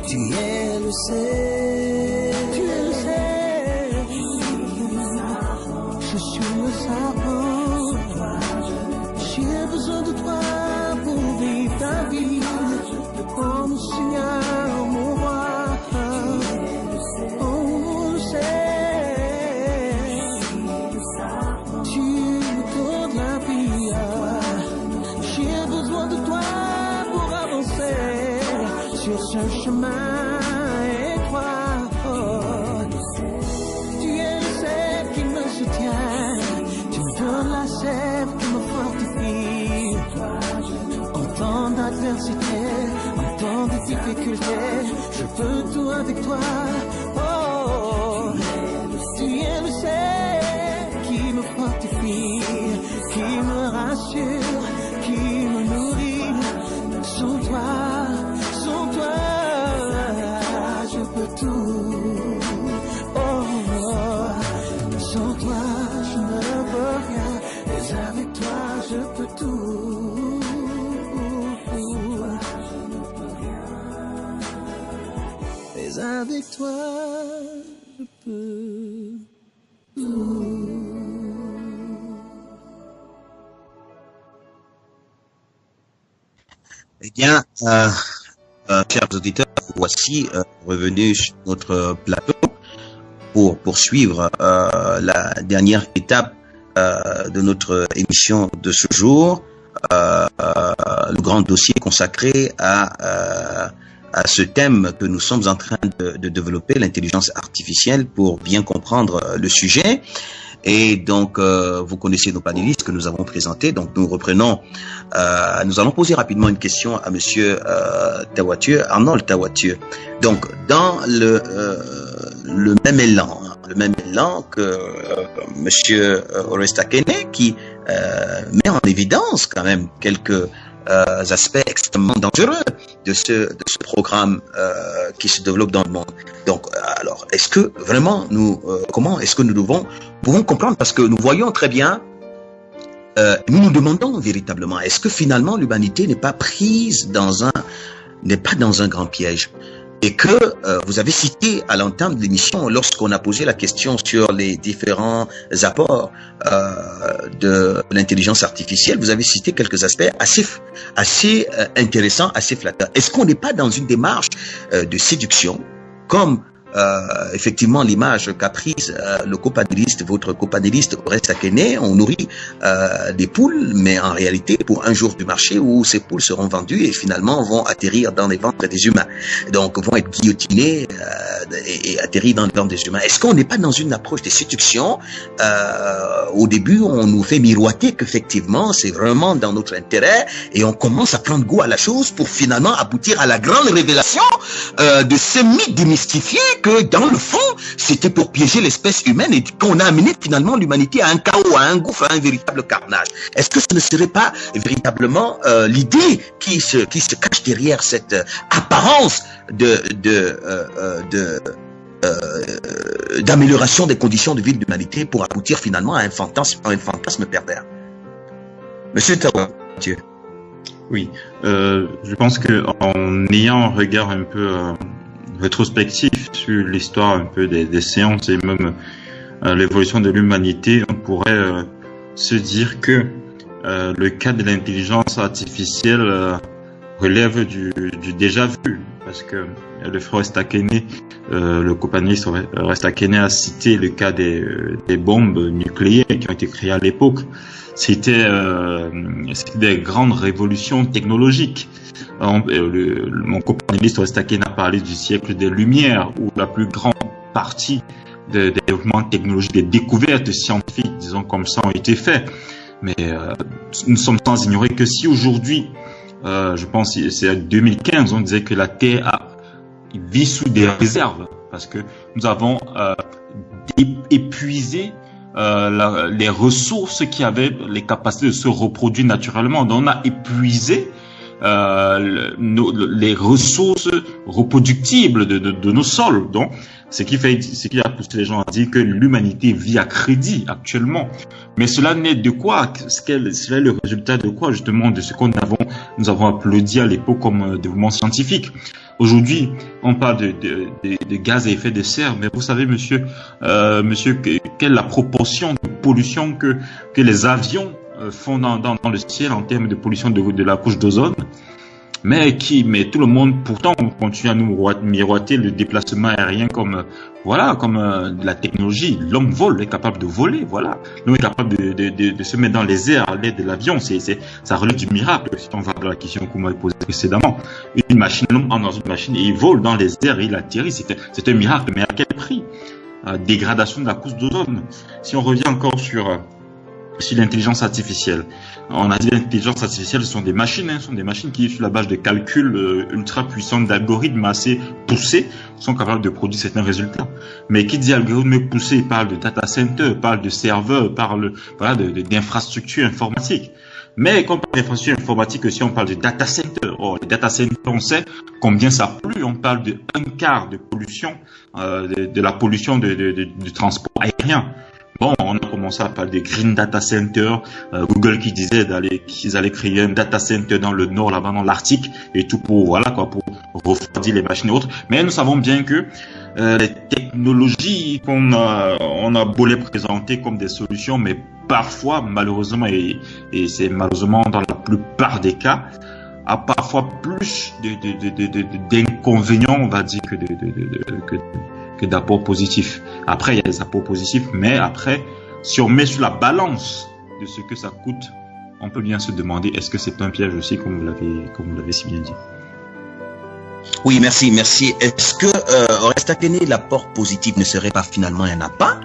Tu es le seul, tu es le seul. Je suis le savant. J'ai besoin de toi pour vivre ta vie. Comme Seigneur, mon roi. On le sait. Tu me donnes la vie. J'ai besoin de toi pour avancer sur ce chemin. En temps de difficulté, je veux tout avec toi. Oh, tu es le ciel qui me fortifie, qui me rassure, qui me nourrit. Sans toi, je peux tout. Oh, sans toi, je ne peux rien. Mais avec toi, je peux tout. Avec toi, je peux tout. Eh bien, chers auditeurs, voici revenus sur notre plateau pour poursuivre la dernière étape de notre émission de ce jour, le grand dossier consacré à à ce thème que nous sommes en train de développer, l'intelligence artificielle, pour bien comprendre le sujet. Et donc, vous connaissez nos panélistes que nous avons présentés. Donc, nous reprenons. Nous allons poser rapidement une question à Monsieur Tawatieu, Arnold Tawatieu. Donc, dans le même élan que Monsieur Oreste Akene, qui met en évidence quand même quelques aspects extrêmement dangereux de ce programme qui se développe dans le monde. Donc, alors, est-ce que vraiment comment est-ce que nous pouvons comprendre, parce que nous voyons très bien, nous nous demandons véritablement, est-ce que finalement l'humanité n'est pas dans un grand piège? Et que vous avez cité à l'entame de l'émission, lorsqu'on a posé la question sur les différents apports de l'intelligence artificielle, vous avez cité quelques aspects assez intéressants, assez flatteurs. Est-ce qu'on n'est pas dans une démarche de séduction, comme effectivement l'image qu'a prise votre copanéliste Oreste Akene? On nourrit des poules, mais en réalité pour un jour du marché où ces poules seront vendues et finalement vont atterrir dans les ventres des humains, donc vont être guillotinées et atterrir dans les ventres des humains. Est-ce qu'on n'est pas dans une approche de séduction? Au début on nous fait miroiter qu'effectivement c'est vraiment dans notre intérêt, et on commence à prendre goût à la chose pour finalement aboutir à la grande révélation de ce mythe démystifié que dans le fond, c'était pour piéger l'espèce humaine et qu'on a amené finalement l'humanité à un chaos, à un gouffre, à un véritable carnage. Est-ce que ce ne serait pas véritablement l'idée qui se cache derrière cette apparence d'amélioration des conditions de vie de l'humanité pour aboutir finalement à un fantasme pervers? Monsieur Tawatieu. Oui, je pense que en ayant un regard un peu rétrospectif sur l'histoire un peu des sciences et même l'évolution de l'humanité, on pourrait se dire que le cas de l'intelligence artificielle relève du déjà vu, parce que le frère Oreste Akene, le copanéliste Oreste Akene, a cité le cas des bombes nucléaires qui ont été créées à l'époque. C'était des grandes révolutions technologiques. Mon copanéliste Oreste Akene a parlé du siècle des Lumières, où la plus grande partie des développements technologiques, des découvertes scientifiques, disons comme ça, ont été faites. Mais nous sommes sans ignorer que si aujourd'hui, je pense que c'est en 2015, on disait que la Terre vit sous des réserves, parce que nous avons épuisé les ressources qui avaient les capacités de se reproduire naturellement. Donc on a épuisé les ressources reproductibles de nos sols. Donc, ce qui a poussé les gens à dire que l'humanité vit à crédit actuellement. Mais cela n'est de quoi? Cela est le résultat de quoi? Justement, de ce nous avons applaudi à l'époque comme développement scientifique. Aujourd'hui, on parle de gaz à effet de serre, mais vous savez, monsieur, quelle est la proportion de pollution que les avions font dans le ciel en termes de pollution de la couche d'ozone, mais tout le monde pourtant continue à nous miroiter le déplacement aérien comme de la technologie. L'homme est capable de voler, voilà. L'homme est capable de se mettre dans les airs à l'aide de l'avion. Ça relève du miracle. Si on va à la question qu'on m'avait posée précédemment, l'homme entre dans une machine et il vole dans les airs et il atterrit. C'est un miracle, mais à quel prix? Dégradation de la couche d'ozone. Si on revient encore sur l'intelligence artificielle. On a dit l'intelligence artificielle, ce sont des machines, qui, sur la base de calculs ultra puissants, d'algorithmes assez poussés, sont capables de produire certains résultats. Mais qui dit algorithme poussé parle de data center, parle de serveurs, parle d'infrastructures informatiques. Mais quand on parle d'infrastructures informatiques aussi, on parle de data center. Oh, les data centers, on sait combien ça pollue. On parle de 1/4 de pollution, de la pollution du transport aérien. Bon, on a commencé à parler des green data centers, Google qui disait qu'ils allaient créer un data center dans le nord, là-bas dans l'Arctique, et tout pour refroidir les machines et autres. Mais nous savons bien que les technologies on a beau les présenter comme des solutions, mais parfois, malheureusement, et c'est malheureusement dans la plupart des cas, a parfois plus d'inconvénients, on va dire, que d'apports positifs. Après, il y a des apports positifs, mais après, si on met sur la balance de ce que ça coûte, on peut bien se demander est-ce que c'est pas un piège aussi, comme vous l'avez si bien dit. Oui, merci, merci. Est-ce que Oreste Akene, l'apport positif ne serait pas finalement un appât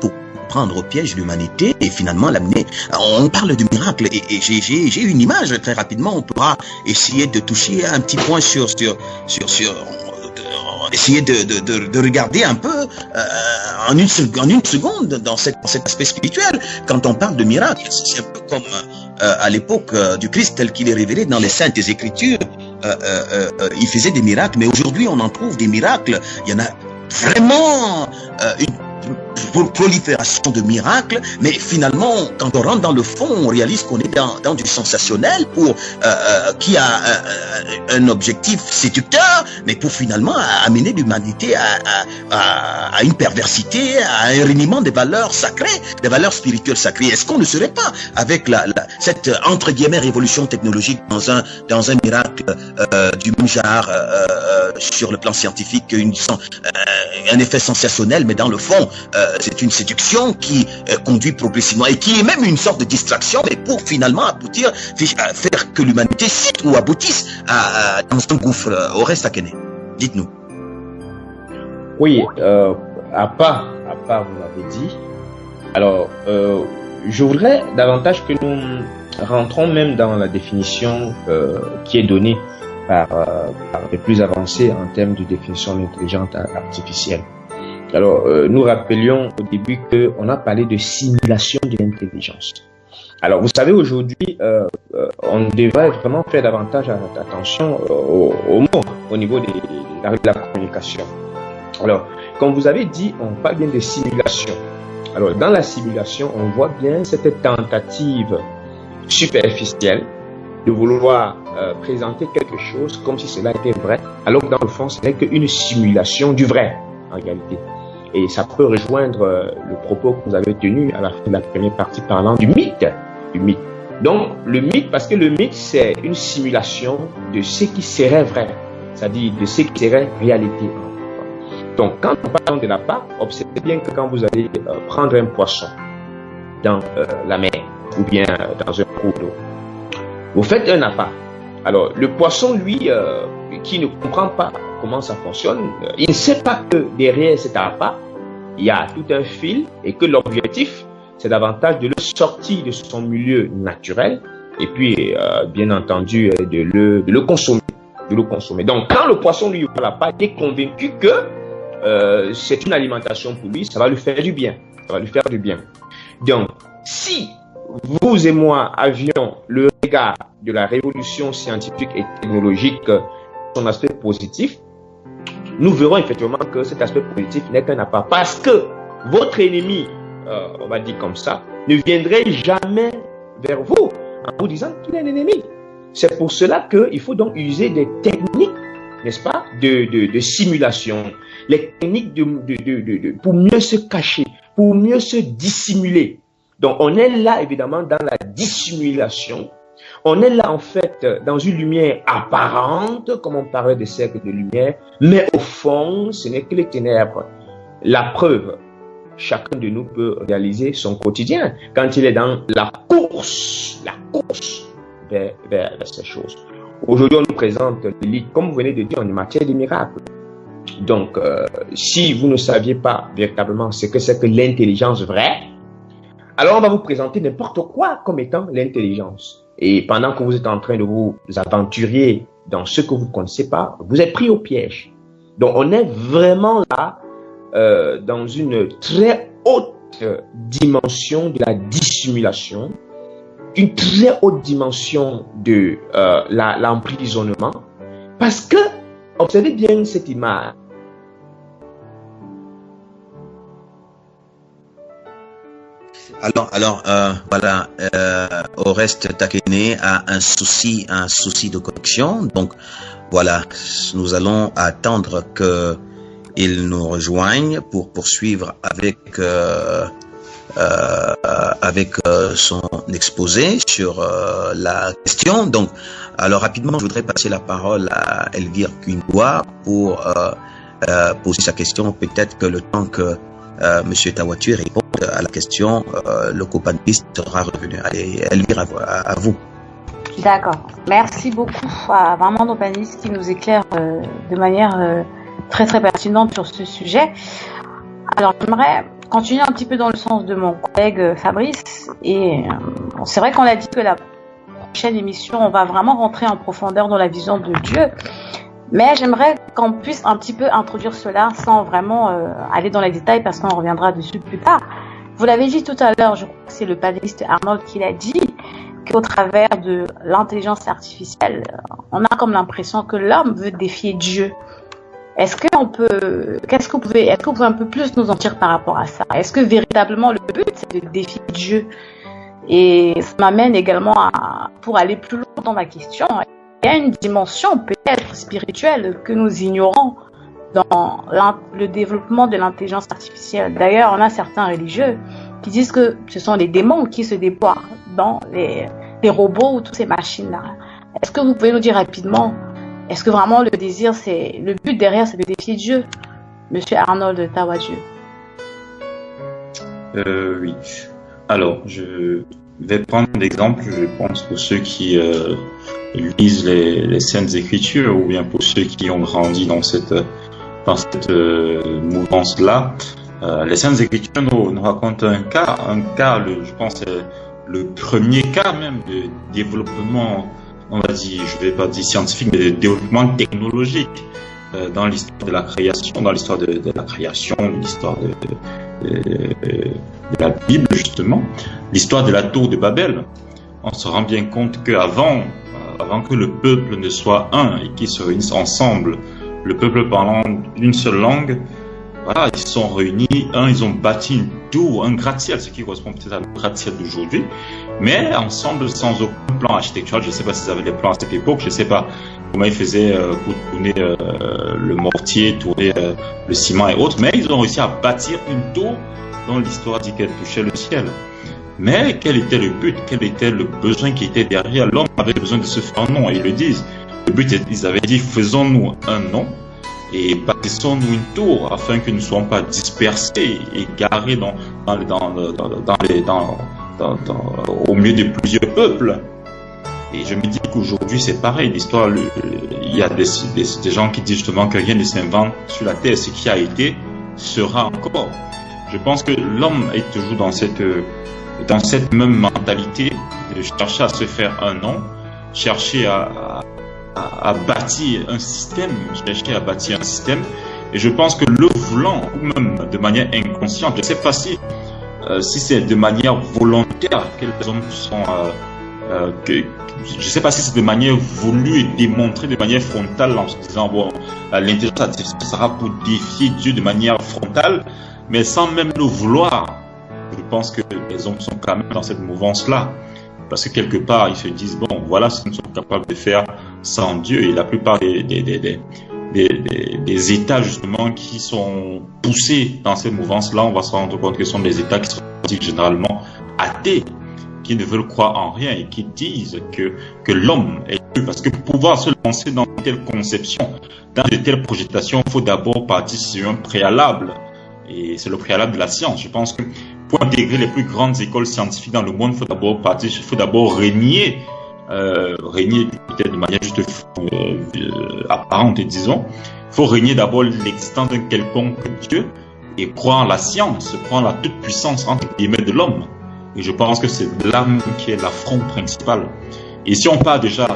pour prendre au piège l'humanité et finalement l'amener. On parle de miracle et j'ai une image très rapidement. On pourra essayer de toucher un petit point sur essayer de regarder un peu en une seconde dans cet aspect spirituel. Quand on parle de miracle, c'est un peu comme à l'époque du Christ tel qu'il est révélé dans les Saintes Écritures. Il faisait des miracles, mais aujourd'hui on en trouve des miracles. Il y en a vraiment une prolifération de miracles, mais finalement, quand on rentre dans le fond, on réalise qu'on est dans du sensationnel qui a un objectif séducteur, mais pour finalement amener l'humanité à une perversité, à un reniement des valeurs sacrées, des valeurs spirituelles sacrées. Est-ce qu'on ne serait pas avec cette entre guillemets révolution technologique dans un miracle du même genre sur le plan scientifique, un effet sensationnel, mais dans le fond, c'est une séduction qui conduit progressivement et qui est même une sorte de distraction, mais pour finalement aboutir, faire que l'humanité cite ou aboutisse dans un gouffre. Oreste Akene, dites-nous. Oui, à part, vous l'avez dit. Alors, je voudrais davantage que nous rentrons même dans la définition qui est donnée par les plus avancés en termes de définition de l'intelligence artificielle. Alors, nous rappelions au début qu'on a parlé de simulation de l'intelligence. Alors, vous savez, aujourd'hui, on devrait vraiment faire davantage attention aux mots au niveau de la communication. Alors, comme vous avez dit, on parle bien de simulation. Alors, dans la simulation, on voit bien cette tentative superficielle de vouloir présenter quelque chose comme si cela était vrai, alors que dans le fond, ce n'est qu'une simulation du vrai, en réalité. Et ça peut rejoindre le propos que vous avez tenu à la fin de la première partie parlant du mythe. Donc, le mythe, parce que le mythe, c'est une simulation de ce qui serait vrai, c'est-à-dire de ce qui serait réalité. Donc, quand on parle de l'appât, observez bien que quand vous allez prendre un poisson dans la mer ou bien dans un cours d'eau, vous faites un appât. Alors, le poisson, lui, qui ne comprend pas comment ça fonctionne, il ne sait pas que derrière cet appât, il y a tout un fil et que l'objectif, c'est davantage de le sortir de son milieu naturel et puis, bien entendu, de le consommer. Donc, quand le poisson, lui, ouvre l'appât, il est convaincu que c'est une alimentation pour lui, ça va lui faire du bien. Donc, si vous et moi avions le regard de la révolution scientifique et technologique, son aspect positif, nous verrons effectivement que cet aspect positif n'est qu'un appât. Parce que votre ennemi, on va dire comme ça, ne viendrait jamais vers vous en vous disant qu'il est un ennemi. C'est pour cela qu'il faut donc user des techniques, n'est-ce pas, de simulation, les techniques pour mieux se cacher, pour mieux se dissimuler. Donc, on est là, évidemment, dans la dissimulation. On est là, en fait, dans une lumière apparente, comme on parlait des cercles de lumière, mais au fond, ce n'est que les ténèbres. La preuve, chacun de nous peut réaliser son quotidien quand il est dans la course vers ces choses. Aujourd'hui, on nous présente l'élite, comme vous venez de dire, en matière de miracles. Donc, si vous ne saviez pas véritablement ce que c'est que l'intelligence vraie, alors on va vous présenter n'importe quoi comme étant l'intelligence. Et pendant que vous êtes en train de vous aventurer dans ce que vous ne connaissez pas, vous êtes pris au piège. Donc, on est vraiment là dans une très haute dimension de la dissimulation, une très haute dimension de l'emprisonnement, parce que, observez bien cette image. Alors, voilà, Oreste Akene a un souci de connexion. Donc, voilà, nous allons attendre que il nous rejoigne pour poursuivre avec son exposé sur la question. Donc, alors rapidement, je voudrais passer la parole à Elvire Kungwa pour poser sa question. Peut-être que le temps que Monsieur Tawatu répond à la question, le copaniste sera revenu. Allez, Elvire, à vous. D'accord. Merci beaucoup à vraiment nos panélistes qui nous éclairent de manière très très pertinente sur ce sujet. Alors j'aimerais continuer un petit peu dans le sens de mon collègue Fabrice. Et c'est vrai qu'on a dit que la prochaine émission, on va vraiment rentrer en profondeur dans la vision de Dieu. Mais j'aimerais qu'on puisse un petit peu introduire cela sans vraiment aller dans les détails parce qu'on reviendra dessus plus tard. Vous l'avez dit tout à l'heure, je crois que c'est le panéliste Arnold qui l'a dit, qu'au travers de l'intelligence artificielle, on a comme l'impression que l'homme veut défier Dieu. Est-ce que vous pouvez un peu plus nous en dire par rapport à ça? Est-ce que véritablement le but c'est de défier Dieu? Et ça m'amène également pour aller plus loin dans ma question, il y a une dimension peut-être spirituelle que nous ignorons dans le développement de l'intelligence artificielle. D'ailleurs, on a certains religieux qui disent que ce sont les démons qui se déploient dans les robots ou toutes ces machines-là. Est-ce que vous pouvez nous dire rapidement, est-ce que vraiment le but derrière, c'est de défier Dieu, Monsieur Arnold Tawadieu? Oui. Alors, je vais prendre l'exemple, je pense, pour ceux qui lisent les Saintes Écritures ou bien pour ceux qui ont grandi dans cette mouvance-là. Les Saintes Écritures nous racontent un cas, je pense, le premier cas même de développement, on va dire, je vais pas dire scientifique, mais de développement technologique dans l'histoire de la création, l'histoire de la Bible, justement, l'histoire de la tour de Babel. On se rend bien compte qu'avant que le peuple ne soit un et qu'ils se réunissent ensemble, le peuple parlant une seule langue, voilà, ils sont réunis, ils ont bâti une tour, un gratte-ciel, ce qui correspond peut-être à le gratte-ciel d'aujourd'hui, mais ensemble sans aucun plan architectural. Je ne sais pas s'ils avaient des plans à cette époque, je ne sais pas comment ils faisaient pour tourner le mortier, tourner le ciment et autres, mais ils ont réussi à bâtir une tour dont l'histoire dit qu'elle touchait le ciel. Mais quel était le but? Quel était le besoin qui était derrière? L'homme avait besoin de se faire un nom, et ils le disent. Le but, ils avaient dit, faisons-nous un nom et bâtissons-nous une tour afin que nous ne soyons pas dispersés et garés au milieu de plusieurs peuples. Et je me dis qu'aujourd'hui, c'est pareil. L'histoire, il y a des gens qui disent justement que rien ne s'invente sur la terre. Ce qui a été sera encore. Je pense que l'homme est toujours dans cette même mentalité de chercher à se faire un nom, chercher à bâtir un système, et je pense que le voulant, ou même de manière inconsciente, je ne sais pas si c'est de manière volontaire que les hommes sont, je ne sais pas si c'est de manière voulue et démontrée de manière frontale en se disant, bon, l'intelligence artificielle sera pour défier Dieu de manière frontale, mais sans même le vouloir. Je pense que les hommes sont quand même dans cette mouvance-là. Parce que quelque part, ils se disent, bon, voilà ce que nous sommes capables de faire sans Dieu. Et la plupart des États, justement, qui sont poussés dans cette mouvance-là, on va se rendre compte que ce sont des États qui sont généralement athées, qui ne veulent croire en rien et qui disent que l'homme est Dieu. Parce que pour pouvoir se lancer dans de telles conceptions, dans de telles projetations, il faut d'abord partir sur un préalable. Et c'est le préalable de la science. Je pense que pour intégrer les plus grandes écoles scientifiques dans le monde, il faut d'abord régner peut-être de manière juste apparente, disons. Il faut régner d'abord l'existence d'un quelconque Dieu et croire en la science, croire en la toute puissance entre guillemets de l'homme. Et je pense que c'est l'âme qui est l'affront principal. Et si on part déjà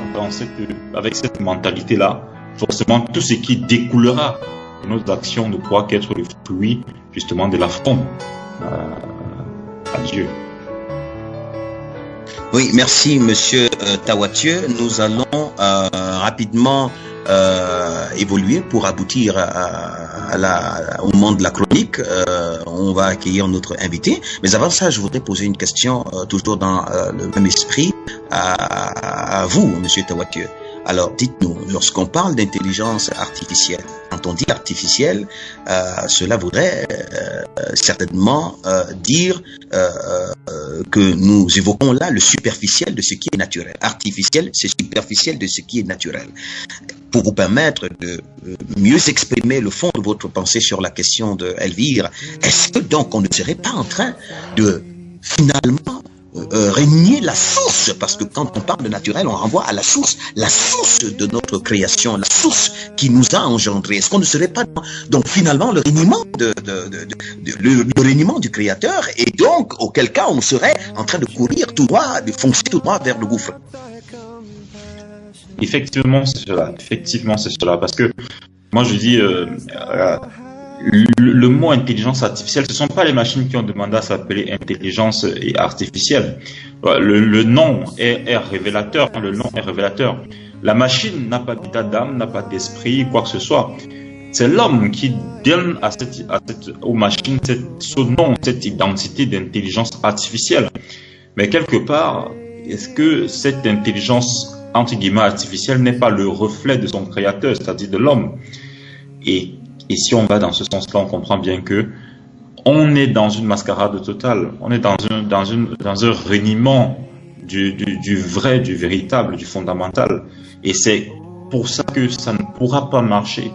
avec cette mentalité-là, forcément tout ce qui découlera de nos actions ne pourra qu'être le fruit justement de l'affront à Dieu. Oui, merci Monsieur Tawadieu. Nous allons rapidement évoluer pour aboutir au moment de la chronique. On va accueillir notre invité. Mais avant ça, je voudrais poser une question toujours dans le même esprit à vous, Monsieur Tawadieu. Alors, dites-nous, lorsqu'on parle d'intelligence artificielle, quand on dit artificielle, cela voudrait certainement dire que nous évoquons là le superficiel de ce qui est naturel. Artificiel, c'est superficiel de ce qui est naturel. Pour vous permettre de mieux exprimer le fond de votre pensée sur la question de Elvire, est-ce que donc on ne serait pas en train de finalement renier la source, parce que quand on parle de naturel, on renvoie à la source de notre création, la source qui nous a engendrés. Est-ce qu'on ne serait pas donc finalement le reniement le reniement du Créateur, et donc auquel cas on serait en train de courir tout droit, de foncer tout droit vers le gouffre? Effectivement, c'est cela. Effectivement, c'est cela. Parce que moi, je dis, le mot intelligence artificielle, ce ne sont pas les machines qui ont demandé à s'appeler intelligence artificielle. Le nom est révélateur. Le nom est révélateur. La machine n'a pas d'état d'âme, n'a pas d'esprit, quoi que ce soit. C'est l'homme qui donne aux machines ce nom, cette identité d'intelligence artificielle. Mais quelque part, est-ce que cette intelligence entre guillemets artificielle n'est pas le reflet de son créateur, c'est-à-dire de l'homme? Et si on va dans ce sens-là, on comprend bien que on est dans une mascarade totale. On est dans un reniement du vrai, du véritable, du fondamental. Et c'est pour ça que ça ne pourra pas marcher.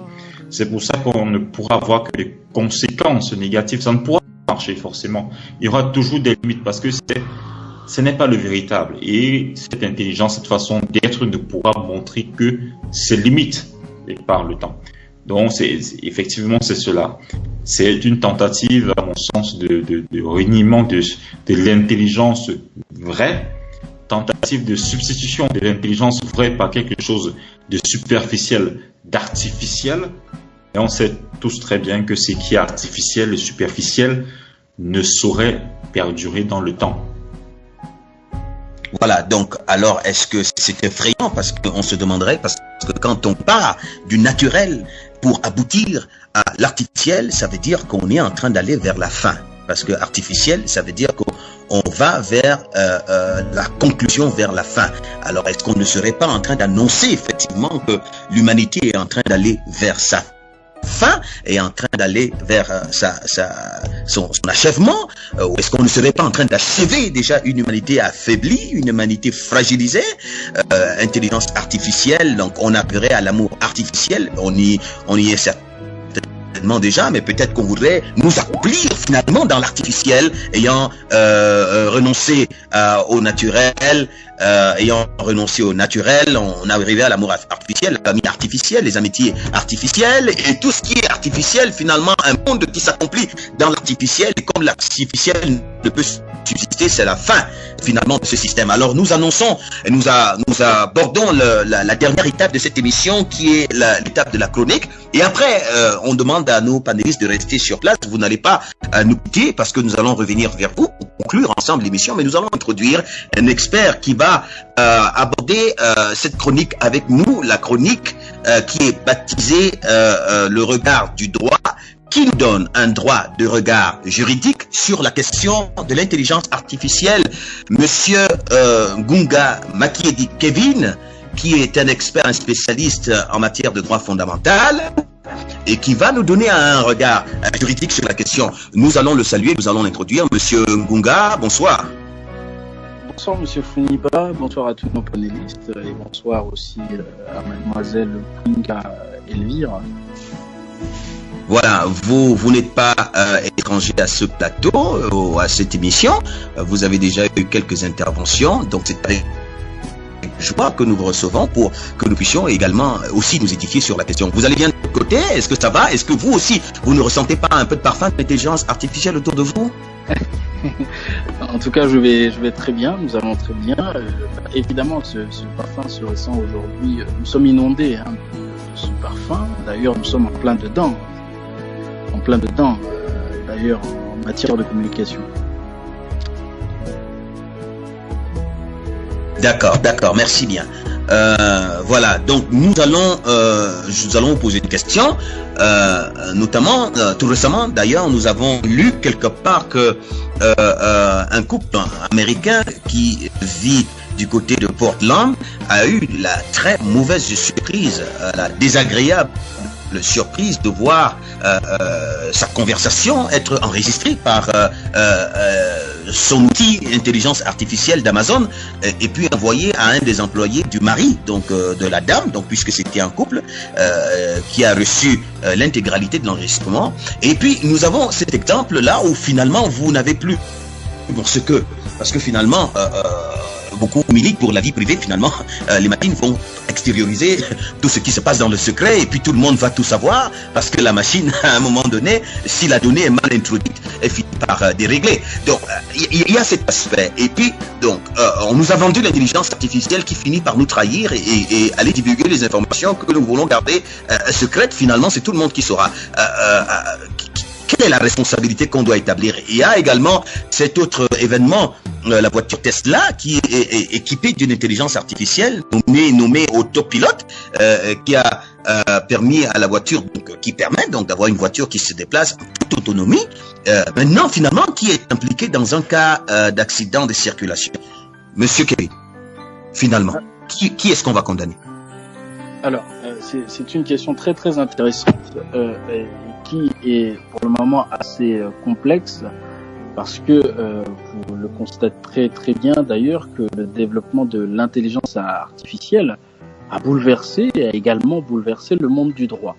C'est pour ça qu'on ne pourra voir que les conséquences négatives. Ça ne pourra pas marcher forcément. Il y aura toujours des limites parce que ce n'est pas le véritable. Et cette intelligence, cette façon d'être ne pourra montrer que ses limites par le temps. Donc, effectivement, c'est cela. C'est une tentative, à mon sens, de reniement de l'intelligence vraie, tentative de substitution de l'intelligence vraie par quelque chose de superficiel, d'artificiel. Et on sait tous très bien que ce qui est artificiel et superficiel ne saurait perdurer dans le temps. Voilà, donc alors est-ce que c'est effrayant, parce qu'on se demanderait, parce que quand on part du naturel pour aboutir à l'artificiel, ça veut dire qu'on est en train d'aller vers la fin, parce que artificiel, ça veut dire qu'on va vers la conclusion, vers la fin. Alors est-ce qu'on ne serait pas en train d'annoncer effectivement que l'humanité est en train d'aller vers ça fin est en train d'aller vers son achèvement, ou est-ce qu'on ne serait pas en train d'achever déjà une humanité affaiblie, une humanité fragilisée? Intelligence artificielle, donc on appellerait à l'amour artificiel, on y est certainement déjà, mais peut-être qu'on voudrait nous accomplir finalement dans l'artificiel, ayant renoncé au naturel. Ayant renoncé au naturel, on arrivé à l'amour artificiel, l'amie artificielle, les amitiés artificielles, et tout ce qui est artificiel, finalement, un monde qui s'accomplit dans l'artificiel, et comme l'artificiel ne peut subsister, c'est la fin, finalement, de ce système. Alors, nous annonçons, et nous abordons la dernière étape de cette émission, qui est l'étape de la chronique, et après, on demande à nos panélistes de rester sur place. Vous n'allez pas nous quitter, parce que nous allons revenir vers vous, pour conclure ensemble l'émission, mais nous allons introduire un expert qui va aborder cette chronique avec nous, la chronique qui est baptisée le regard du droit, qui nous donne un droit de regard juridique sur la question de l'intelligence artificielle. Monsieur Ngunga Makiedi Kevin, qui est un expert, un spécialiste en matière de droit fondamental, et qui va nous donner un regard juridique sur la question. Nous allons le saluer, nous allons l'introduire. Monsieur Ngunga, bonsoir. Bonsoir Monsieur Founiba, bonsoir à tous nos panélistes et bonsoir aussi à Mademoiselle Ngunga Elvire. Voilà, vous n'êtes pas étranger à ce plateau, à cette émission. Vous avez déjà eu quelques interventions, donc c'est avec joie que nous vous recevons pour que nous puissions également aussi nous édifier sur la question. Vous allez bien de votre côté? Est-ce que ça va? Est-ce que vous aussi, vous ne ressentez pas un peu de parfum d'intelligence artificielle autour de vous? En tout cas, je vais très bien, nous allons très bien. Évidemment, ce parfum se ressent aujourd'hui. Nous sommes inondés de ce parfum. D'ailleurs, nous sommes en plein dedans. D'ailleurs, en matière de communication. D'accord, merci bien. Voilà, donc nous allons vous poser une question, notamment tout récemment d'ailleurs nous avons lu quelque part que un couple américain qui vit du côté de Portland a eu la très mauvaise surprise, la désagréable surprise de voir sa conversation être enregistrée par son outil intelligence artificielle d'Amazon et puis envoyée à un des employés du mari, donc de la dame, donc puisque c'était un couple qui a reçu l'intégralité de l'enregistrement. Et puis nous avons cet exemple là où finalement vous n'avez plus ce que parce que finalement, beaucoup militent pour la vie privée. Finalement, les machines vont extérioriser tout ce qui se passe dans le secret et puis tout le monde va tout savoir parce que la machine, à un moment donné, si la donnée est mal introduite, elle finit par dérégler. Donc, il y a cet aspect. Et puis, donc, on nous a vendu l'intelligence artificielle qui finit par nous trahir et aller divulguer les informations que nous voulons garder secrètes. Finalement, c'est tout le monde qui saura. Quelle est la responsabilité qu'on doit établir? Il y a également cet autre événement, la voiture Tesla, qui est équipée d'une intelligence artificielle nommée autopilote, qui a permis à la voiture, donc, qui permet donc d'avoir une voiture qui se déplace en toute autonomie. Maintenant, finalement, qui est impliqué dans un cas d'accident de circulation? Monsieur Kerry, finalement, qui est-ce qu'on va condamner? Alors, c'est une question très très intéressante qui est pour le moment assez complexe parce que vous le constaterez très bien d'ailleurs que le développement de l'intelligence artificielle a également bouleversé le monde du droit,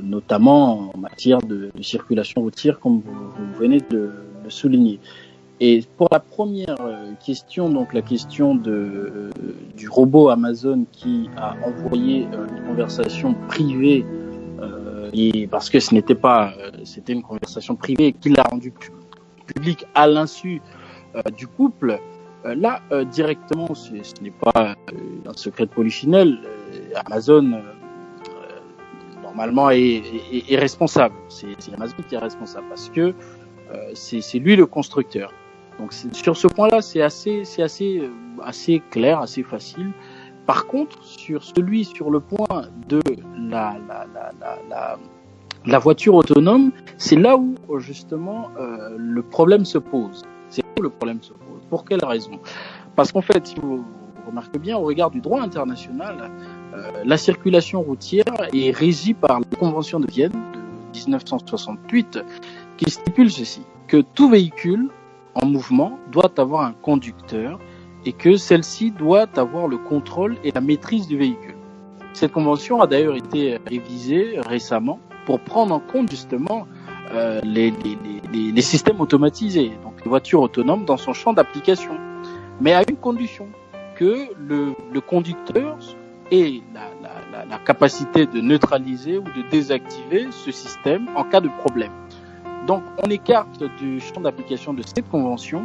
notamment en matière de circulation routière comme vous venez de le souligner. Et pour la première question, donc la question du robot Amazon qui a envoyé une conversation privée, et parce que c'était une conversation privée et qui l'a rendue publique à l'insu du couple. Là, directement, ce n'est pas un secret de polichinelle. Amazon normalement est responsable. C'est Amazon qui est responsable parce que c'est lui le constructeur. Donc sur ce point-là, c'est assez clair, assez facile. Par contre, sur le point de la voiture autonome, c'est là où justement le problème se pose. C'est là où le problème se pose. Pour quelle raison? Parce qu'en fait, si vous remarquez bien, au regard du droit international, la circulation routière est régie par la Convention de Vienne de 1968, qui stipule ceci, que tout véhicule en mouvement doit avoir un conducteur et que celle-ci doit avoir le contrôle et la maîtrise du véhicule. Cette convention a d'ailleurs été révisée récemment pour prendre en compte justement les systèmes automatisés, donc les voitures autonomes dans son champ d'application, mais à une condition, que le conducteur ait la capacité de neutraliser ou de désactiver ce système en cas de problème. Donc, on écarte du champ d'application de cette convention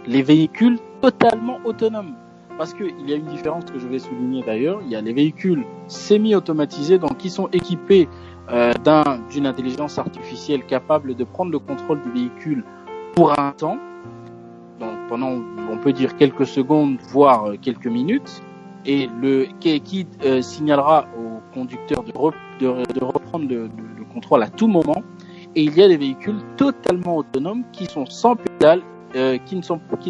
les véhicules totalement autonomes. Parce qu'il y a une différence que je vais souligner d'ailleurs. Il y a les véhicules semi-automatisés, donc qui sont équipés d'une intelligence artificielle capable de prendre le contrôle du véhicule pour un temps. Donc, pendant, on peut dire quelques secondes, voire quelques minutes. Et qui signalera au conducteur de reprendre le contrôle à tout moment. Et il y a des véhicules totalement autonomes qui sont sans pédale, qui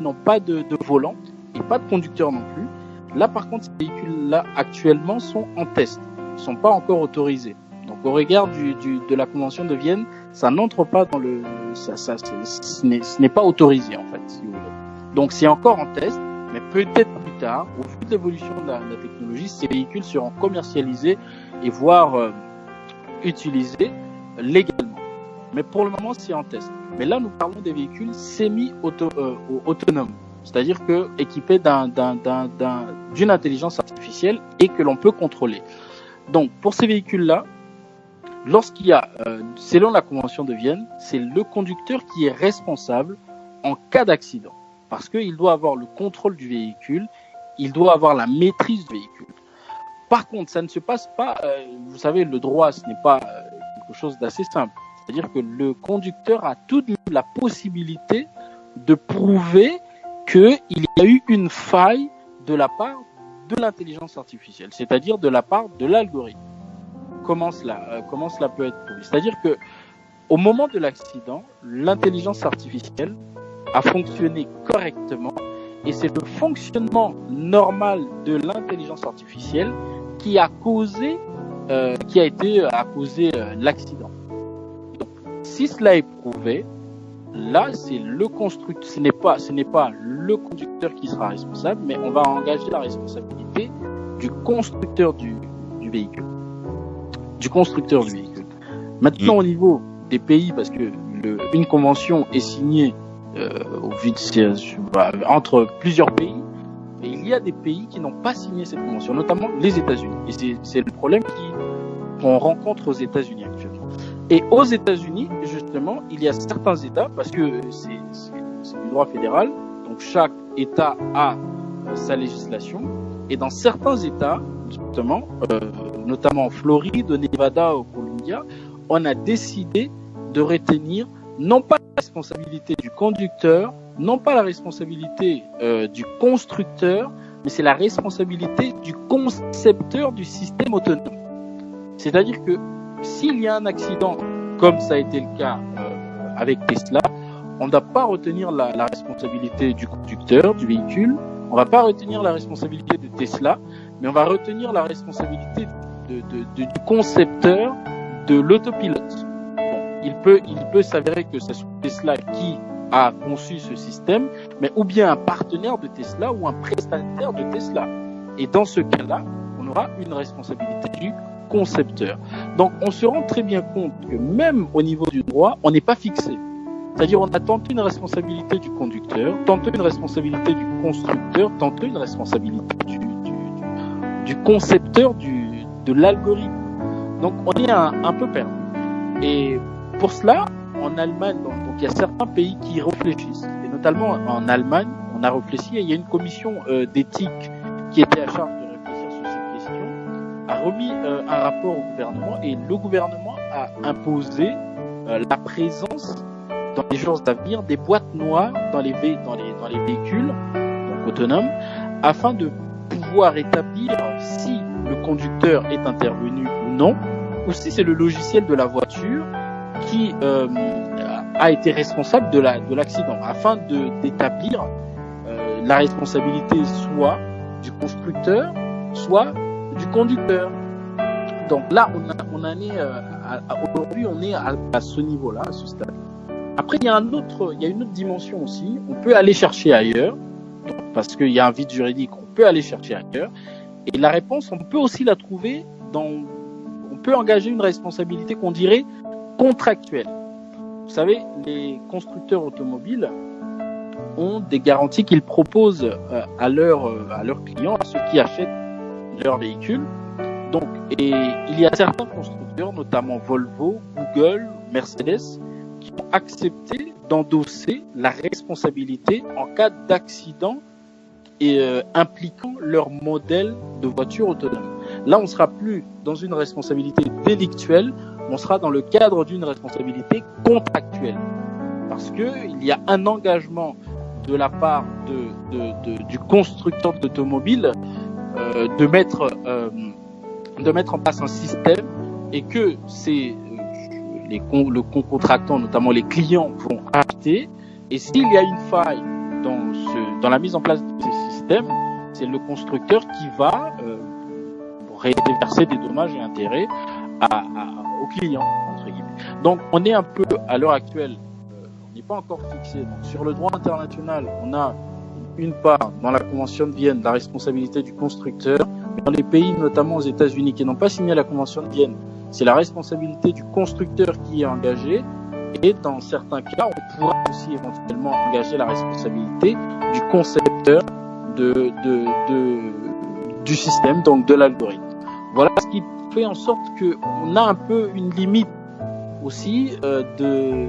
n'ont pas de volant et pas de conducteur non plus. Là, par contre, ces véhicules-là, actuellement, sont en test. Ils ne sont pas encore autorisés. Donc, au regard de la Convention de Vienne, ça n'entre pas dans ce n'est pas autorisé, en fait, si vous voulez. Donc, c'est encore en test, mais peut-être plus tard, au vu de l'évolution de la technologie, ces véhicules seront commercialisés et voire utilisés légalement. Mais pour le moment, c'est en test. Mais là, nous parlons des véhicules semi-autonomes, c'est-à-dire que équipés d'une intelligence artificielle et que l'on peut contrôler. Donc, pour ces véhicules-là, lorsqu'il y a, selon la Convention de Vienne, c'est le conducteur qui est responsable en cas d'accident, parce qu'il doit avoir le contrôle du véhicule, il doit avoir la maîtrise du véhicule. Par contre, ça ne se passe pas, vous savez, le droit, ce n'est pas quelque chose d'assez simple. C'est-à-dire que le conducteur a toute la possibilité de prouver qu'il y a eu une faille de la part de l'intelligence artificielle, c'est-à-dire de la part de l'algorithme. Comment cela peut être prouvé? C'est-à-dire que au moment de l'accident, l'intelligence artificielle a fonctionné correctement et c'est le fonctionnement normal de l'intelligence artificielle qui a causé l'accident. Si cela est prouvé, là, c'est le constructeur, ce n'est pas le conducteur qui sera responsable, mais on va engager la responsabilité du constructeur du véhicule. Maintenant, au niveau des pays, parce que une convention est signée au entre plusieurs pays. Et il y a des pays qui n'ont pas signé cette convention, notamment les États-Unis. Et c'est le problème qu'on rencontre aux États-Unis actuellement. Et aux États-Unis, justement, il y a certains États, parce que c'est du droit fédéral, donc chaque État a sa législation. Et dans certains États, justement, notamment en Floride, au Nevada, au Columbia, on a décidé de retenir non pas la responsabilité du conducteur, non pas la responsabilité du constructeur, mais c'est la responsabilité du concepteur du système autonome. C'est-à-dire que s'il y a un accident, comme ça a été le cas avec Tesla, on ne doit pas retenir la responsabilité du conducteur du véhicule, on ne va pas retenir la responsabilité de Tesla, mais on va retenir la responsabilité du concepteur de l'autopilote. Bon, il peut s'avérer que ce soit Tesla qui a conçu ce système, mais ou bien un partenaire de Tesla ou un prestataire de Tesla. Et dans ce cas-là, on aura une responsabilité du concepteur. Donc, on se rend très bien compte que même au niveau du droit, on n'est pas fixé. C'est-à-dire, on a tantôt une responsabilité du conducteur, tantôt une responsabilité du constructeur, tantôt une responsabilité du concepteur de l'algorithme. Donc, on est un peu perdu. Et pour cela, en Allemagne, donc il y a certains pays qui réfléchissent. Et notamment en Allemagne, on a réfléchi et il y a une commission d'éthique qui était à charge de réfléchir sur cette question, a remis un rapport au gouvernement et le gouvernement a imposé la présence dans les jours à venir des boîtes noires dans les véhicules donc autonomes afin de pouvoir établir si le conducteur est intervenu ou non, ou si c'est le logiciel de la voiture qui a été responsable de l'accident, afin d'établir la responsabilité soit du constructeur, soit du conducteur. Donc là, aujourd'hui, on est à ce niveau-là, à ce stade. Après, il y a une autre dimension aussi. On peut aller chercher ailleurs, donc, parce qu'il y a un vide juridique. On peut aller chercher ailleurs. Et la réponse, on peut aussi la trouver on peut engager une responsabilité qu'on dirait contractuelle. Vous savez, les constructeurs automobiles ont des garanties qu'ils proposent à leurs clients, à ceux qui achètent leurs véhicules. Donc, et il y a certains constructeurs, notamment Volvo, Google, Mercedes, qui ont accepté d'endosser la responsabilité en cas d'accident impliquant leur modèle de voiture autonome. Là, on ne sera plus dans une responsabilité délictuelle, on sera dans le cadre d'une responsabilité contractuelle. Parce qu'il y a un engagement de la part du constructeur d'automobile de mettre en place un système et que le contractant, notamment les clients, vont acheter. Et s'il y a une faille dans la mise en place de ce système, c'est le constructeur qui va réverser des dommages et intérêts aux clients, entre guillemets. Donc, on est un peu, à l'heure actuelle, on n'est pas encore fixé. Donc, sur le droit international, on a une part dans la Convention de Vienne, la responsabilité du constructeur. Mais dans les pays, notamment aux États-Unis, qui n'ont pas signé la Convention de Vienne, c'est la responsabilité du constructeur qui est engagée. Et dans certains cas, on pourra aussi éventuellement engager la responsabilité du concepteur du système, donc de l'algorithme. Voilà ce qui fait en sorte qu'on a un peu une limite aussi de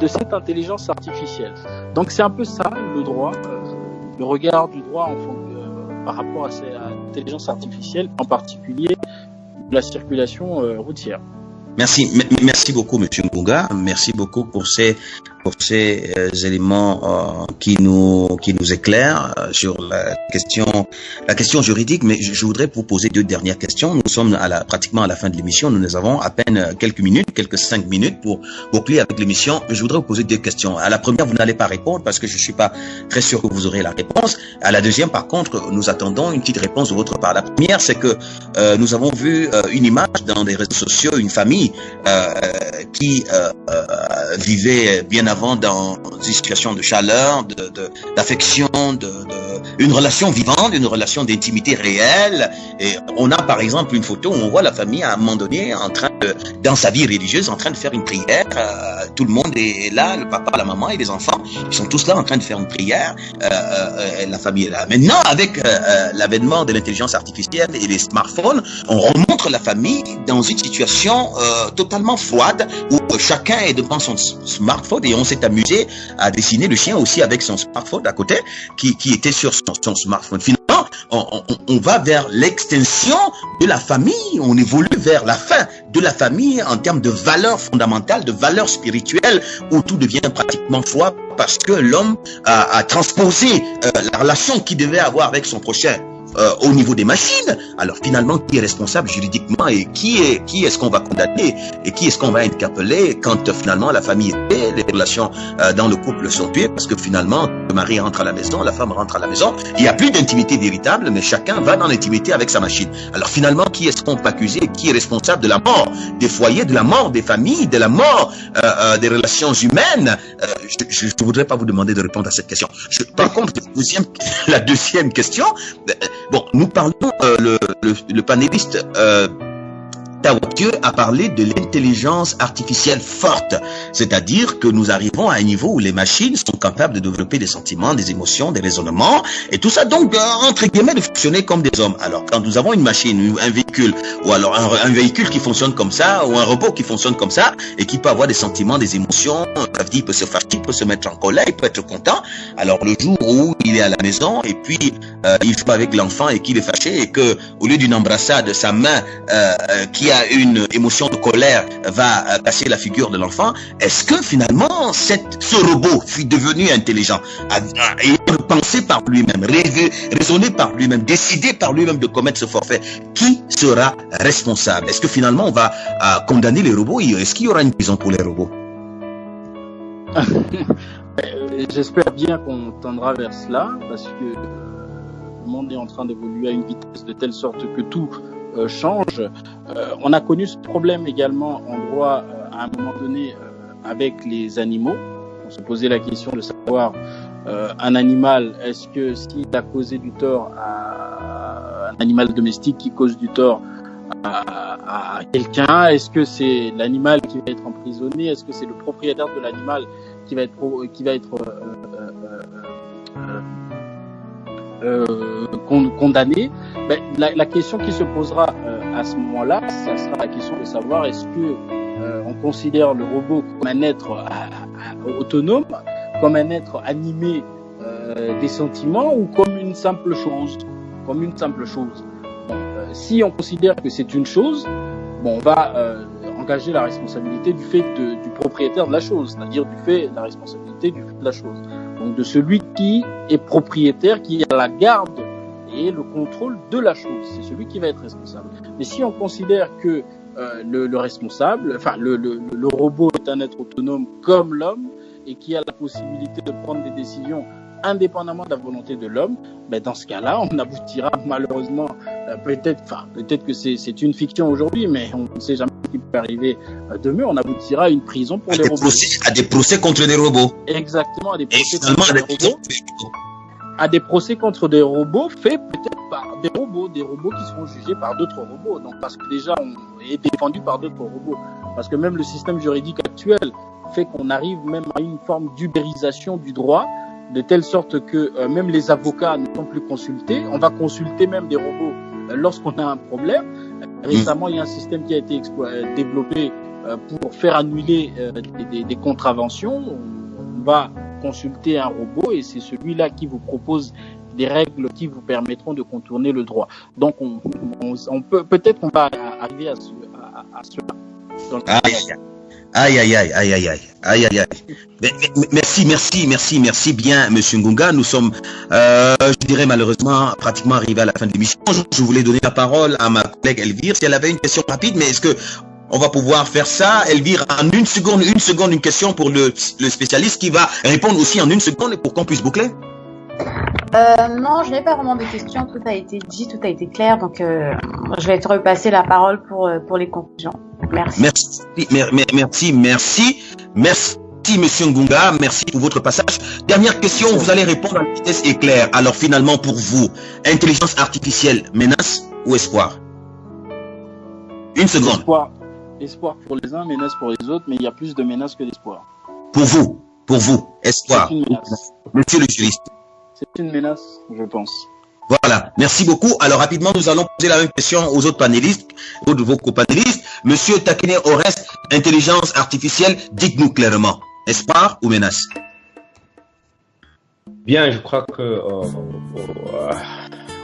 cette intelligence artificielle. Donc c'est un peu ça le droit, le regard du droit par rapport à cette intelligence artificielle, en particulier de la circulation routière. Merci beaucoup, Monsieur Mbunga. Merci beaucoup pour ces éléments qui nous éclairent sur la question juridique. Mais je voudrais vous poser deux dernières questions. Nous sommes pratiquement à la fin de l'émission. Nous avons à peine quelques 5 minutes pour boucler avec l'émission. Je voudrais vous poser deux questions. À la première, vous n'allez pas répondre parce que je suis pas très sûr que vous aurez la réponse. À la deuxième, par contre, nous attendons une petite réponse de votre part. La première, c'est que nous avons vu une image dans les réseaux sociaux, une famille qui vivait bien avant dans une situation de chaleur, d'affection, une relation vivante, une relation d'intimité réelle. Et on a par exemple une photo où on voit la famille à un moment donné en train de, dans sa vie religieuse, en train de faire une prière. Tout le monde est là, le papa, la maman et les enfants, ils sont tous là en train de faire une prière. La famille est là. Maintenant, avec l'avènement de l'intelligence artificielle et les smartphones, on remontre la famille dans une situation totalement froide où chacun est devant son smartphone et on s'est amusé à dessiner le chien aussi avec son smartphone à côté qui était sur son smartphone. Finalement, on va vers l'extinction de la famille, on évolue vers la fin de la famille en termes de valeurs fondamentales, de valeurs spirituelles où tout devient pratiquement froid parce que l'homme a transposé la relation qu'il devait avoir avec son prochain au niveau des machines. Alors finalement, qui est responsable juridiquement et qui est-ce qu'on va condamner et qui est-ce qu'on va interpeller quand finalement la famille est tuée, les relations dans le couple sont tuées parce que finalement le mari rentre à la maison, la femme rentre à la maison, il n'y a plus d'intimité véritable, mais chacun va dans l'intimité avec sa machine. Alors finalement, qui est-ce qu'on peut accuser et qui est responsable de la mort des foyers, de la mort des familles, de la mort des relations humaines? Je ne voudrais pas vous demander de répondre à cette question. Par contre, la deuxième question, bon, nous parlons, le panéliste Tawatieu a parlé de l'intelligence artificielle forte, c'est-à-dire que nous arrivons à un niveau où les machines sont capables de développer des sentiments, des émotions, des raisonnements, et tout ça donc, entre guillemets, de fonctionner comme des hommes. Alors, quand nous avons une machine, un véhicule, ou alors un véhicule qui fonctionne comme ça, ou un robot qui fonctionne comme ça, et qui peut avoir des sentiments, des émotions, il peut se fâcher, il peut se mettre en colère, il peut être content. Alors, le jour où il est à la maison, et puis il joue avec l'enfant et qu'il est fâché, et que au lieu d'une embrassade, sa main qui a une émotion de colère va passer la figure de l'enfant, est-ce que finalement ce robot fut devenu intelligent, ayant pensé par lui-même, raisonné par lui-même, décidé par lui-même de commettre ce forfait, qui sera responsable? Est-ce que finalement on va condamner les robots? Est-ce qu'il y aura une prison pour les robots? J'espère bien qu'on tendra vers cela, parce que le monde est en train d'évoluer à une vitesse de telle sorte que tout change. On a connu ce problème également en droit à un moment donné avec les animaux. On se posait la question de savoir un animal, est-ce que s'il a causé du tort à un animal domestique qui cause du tort à quelqu'un, est-ce que c'est l'animal qui va être emprisonné, est-ce que c'est le propriétaire de l'animal qui va être condamné? Ben, la question qui se posera à ce moment-là, ça sera la question de savoir est-ce que on considère le robot comme un être autonome, comme un être animé des sentiments ou comme une simple chose, si on considère que c'est une chose, bon, on va engager la responsabilité du fait du propriétaire de la chose, c'est-à-dire la responsabilité du fait de la chose. Donc de celui qui est propriétaire, qui a la garde et le contrôle de la chose, c'est celui qui va être responsable. Mais si on considère que le responsable, enfin le robot est un être autonome comme l'homme et qui a la possibilité de prendre des décisions indépendamment de la volonté de l'homme, ben dans ce cas-là, on aboutira malheureusement, peut-être que c'est une fiction aujourd'hui, mais on ne sait jamais ce qui peut arriver demain, on aboutira à une prison pour les robots. À des procès contre des robots. Exactement, à des procès contre des robots. À des procès contre des robots faits peut-être par des robots qui seront jugés par d'autres robots. Donc parce que déjà on est défendu par d'autres robots. Parce que même le système juridique actuel fait qu'on arrive même à une forme d'ubérisation du droit, de telle sorte que même les avocats ne sont plus consultés. On va consulter même des robots lorsqu'on a un problème. Récemment, il y a un système qui a été développé pour faire annuler des contraventions. On va consulter un robot et c'est celui-là qui vous propose des règles qui vous permettront de contourner le droit. Donc, on peut-être qu'on va arriver à cela. Aïe. Merci bien, Monsieur Ngunga. Nous sommes, je dirais malheureusement, pratiquement arrivés à la fin de l'émission. Je voulais donner la parole à ma collègue Elvire. Si elle avait une question rapide, mais est-ce que on va pouvoir faire ça, Elvire, en une seconde, une question pour le spécialiste qui va répondre aussi en une seconde pour qu'on puisse boucler? Non, je n'ai pas vraiment de questions. Tout a été dit, tout a été clair. Donc, je vais te repasser la parole pour les conclusions. Merci. Monsieur Ngunga, merci pour votre passage. Dernière question, vous allez répondre à la vitesse éclair. Alors finalement pour vous, intelligence artificielle, menace ou espoir? Une seconde. Espoir pour les uns, menace pour les autres, mais il y a plus de menaces que d'espoir. Pour vous, espoir. C'est une menace. Monsieur le juriste. C'est une menace, je pense. Voilà, merci beaucoup. Alors rapidement, nous allons poser la même question aux autres panélistes, aux vos copanélistes. Monsieur Takene Orest, intelligence artificielle, dites-nous clairement, espoir ou menace? Bien, je crois que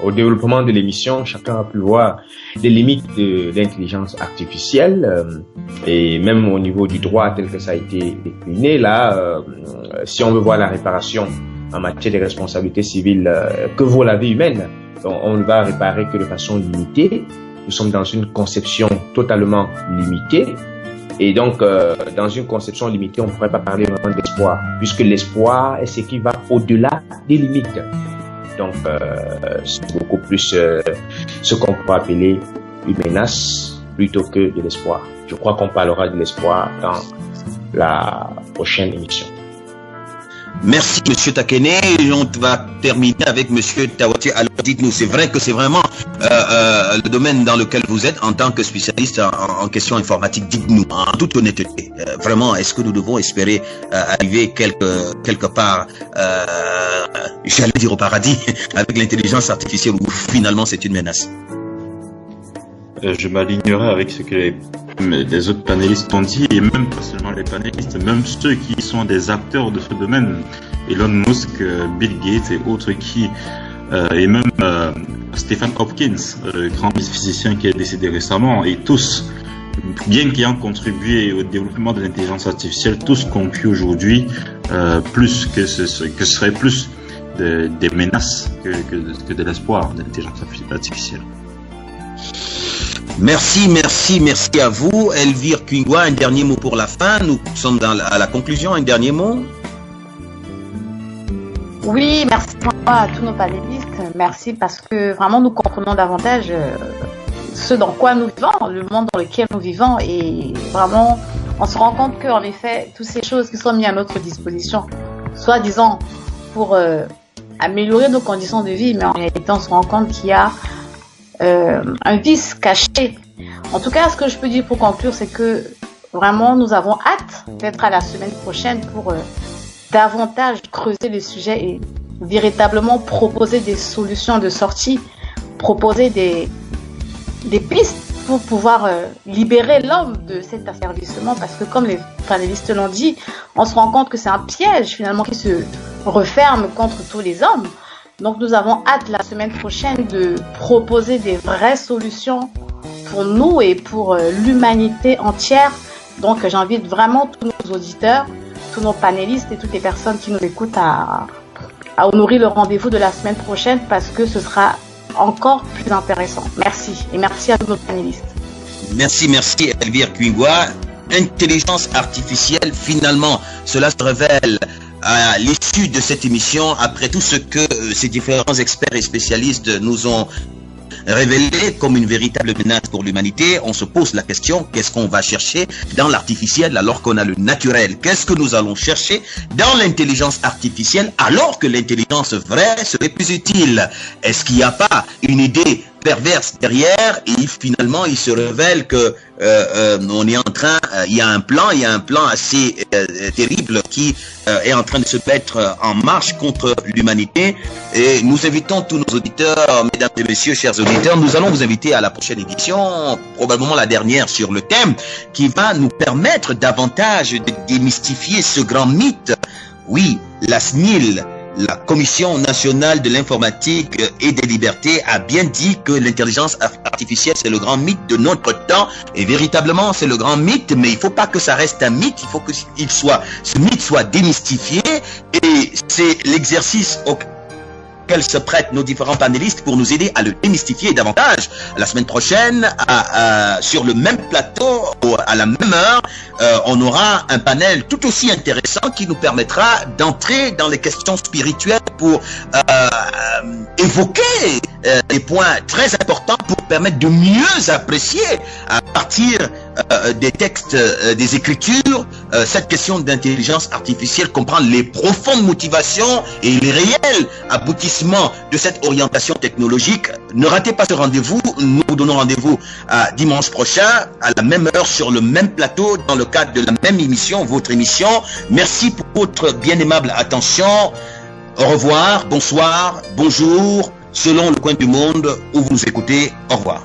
au développement de l'émission, chacun a pu voir les limites de l'intelligence artificielle et même au niveau du droit tel que ça a été décliné. Là, si on veut voir la réparation en matière de responsabilité civile, que vaut la vie humaine, on ne va réparer que de façon limitée. Nous sommes dans une conception totalement limitée. Et donc, dans une conception limitée, on ne pourrait pas parler vraiment d'espoir, puisque l'espoir est ce qui va au-delà des limites. Donc, c'est beaucoup plus ce qu'on pourrait appeler une menace plutôt que de l'espoir. Je crois qu'on parlera de l'espoir dans la prochaine émission. Merci, Monsieur Takene. On va terminer avec Monsieur Tawati. Alors, dites-nous, c'est vrai que c'est vraiment le domaine dans lequel vous êtes en tant que spécialiste en questions informatiques. Dites-nous, en toute honnêteté, vraiment, est-ce que nous devons espérer arriver quelque part, j'allais dire au paradis, avec l'intelligence artificielle, ou finalement c'est une menace? Je m'alignerai avec ce que les autres panélistes ont dit, et même pas seulement les panélistes, même ceux qui sont des acteurs de ce domaine, Elon Musk, Bill Gates et autres et même Stephen Hopkins, grand physicien qui est décédé récemment, et tous, bien qu'ayant contribué au développement de l'intelligence artificielle, tous concluent aujourd'hui plus que ce serait plus des menaces que de l'espoir de l'intelligence artificielle. Merci à vous. Elvire Kwingwa, un dernier mot pour la fin. Nous sommes à la conclusion. Un dernier mot. Oui, merci à tous nos panélistes. Merci parce que vraiment nous comprenons davantage ce dans quoi nous vivons, le monde dans lequel nous vivons. Et vraiment, on se rend compte qu'en effet, toutes ces choses qui sont mises à notre disposition, soi-disant pour améliorer nos conditions de vie, mais en réalité, on se rend compte qu'il y a un vice caché. En tout cas, ce que je peux dire pour conclure, c'est que vraiment nous avons hâte d'être à la semaine prochaine pour davantage creuser le sujet et véritablement proposer des solutions de sortie, proposer des pistes pour pouvoir libérer l'homme de cet asservissement, parce que comme les panélistes l'ont dit, on se rend compte que c'est un piège finalement qui se referme contre tous les hommes. Donc nous avons hâte la semaine prochaine de proposer des vraies solutions pour nous et pour l'humanité entière. Donc j'invite vraiment tous nos auditeurs, tous nos panélistes et toutes les personnes qui nous écoutent à honorer le rendez-vous de la semaine prochaine, parce que ce sera encore plus intéressant. Merci et merci à tous nos panélistes. Merci Elvire Kwingwa. Intelligence artificielle, finalement, cela se révèle à l'issue de cette émission, après tout ce que ces différents experts et spécialistes nous ont révélé comme une véritable menace pour l'humanité. On se pose la question, qu'est-ce qu'on va chercher dans l'artificiel alors qu'on a le naturel? Qu'est-ce que nous allons chercher dans l'intelligence artificielle alors que l'intelligence vraie serait plus utile? Est-ce qu'il n'y a pas une idée perverse derrière, et finalement il se révèle que on est en train, il y a un plan assez terrible qui est en train de se mettre en marche contre l'humanité. Et nous invitons tous nos auditeurs, mesdames et messieurs, chers auditeurs, nous allons vous inviter à la prochaine édition, probablement la dernière sur le thème, qui va nous permettre davantage de démystifier ce grand mythe. Oui, la SNIL, la Commission nationale de l'informatique et des libertés, a bien dit que l'intelligence artificielle, c'est le grand mythe de notre temps. Et véritablement, c'est le grand mythe, mais il ne faut pas que ça reste un mythe. Il faut que ce mythe soit démystifié. Et c'est l'exercice auquel se prêtent nos différents panélistes pour nous aider à le démystifier davantage. La semaine prochaine, sur le même plateau, à la même heure, on aura un panel tout aussi intéressant qui nous permettra d'entrer dans les questions spirituelles pour évoquer des points très importants pour permettre de mieux apprécier à partir des textes, des Écritures, cette question d'intelligence artificielle, comprendre les profondes motivations et les réels aboutissements de cette orientation technologique. Ne ratez pas ce rendez-vous. Nous vous donnons rendez-vous à dimanche prochain, à la même heure, sur le même plateau, dans le cadre de la même émission, votre émission. Merci pour votre bien aimable attention. Au revoir, bonsoir, bonjour, selon le coin du monde où vous nous écoutez. Au revoir.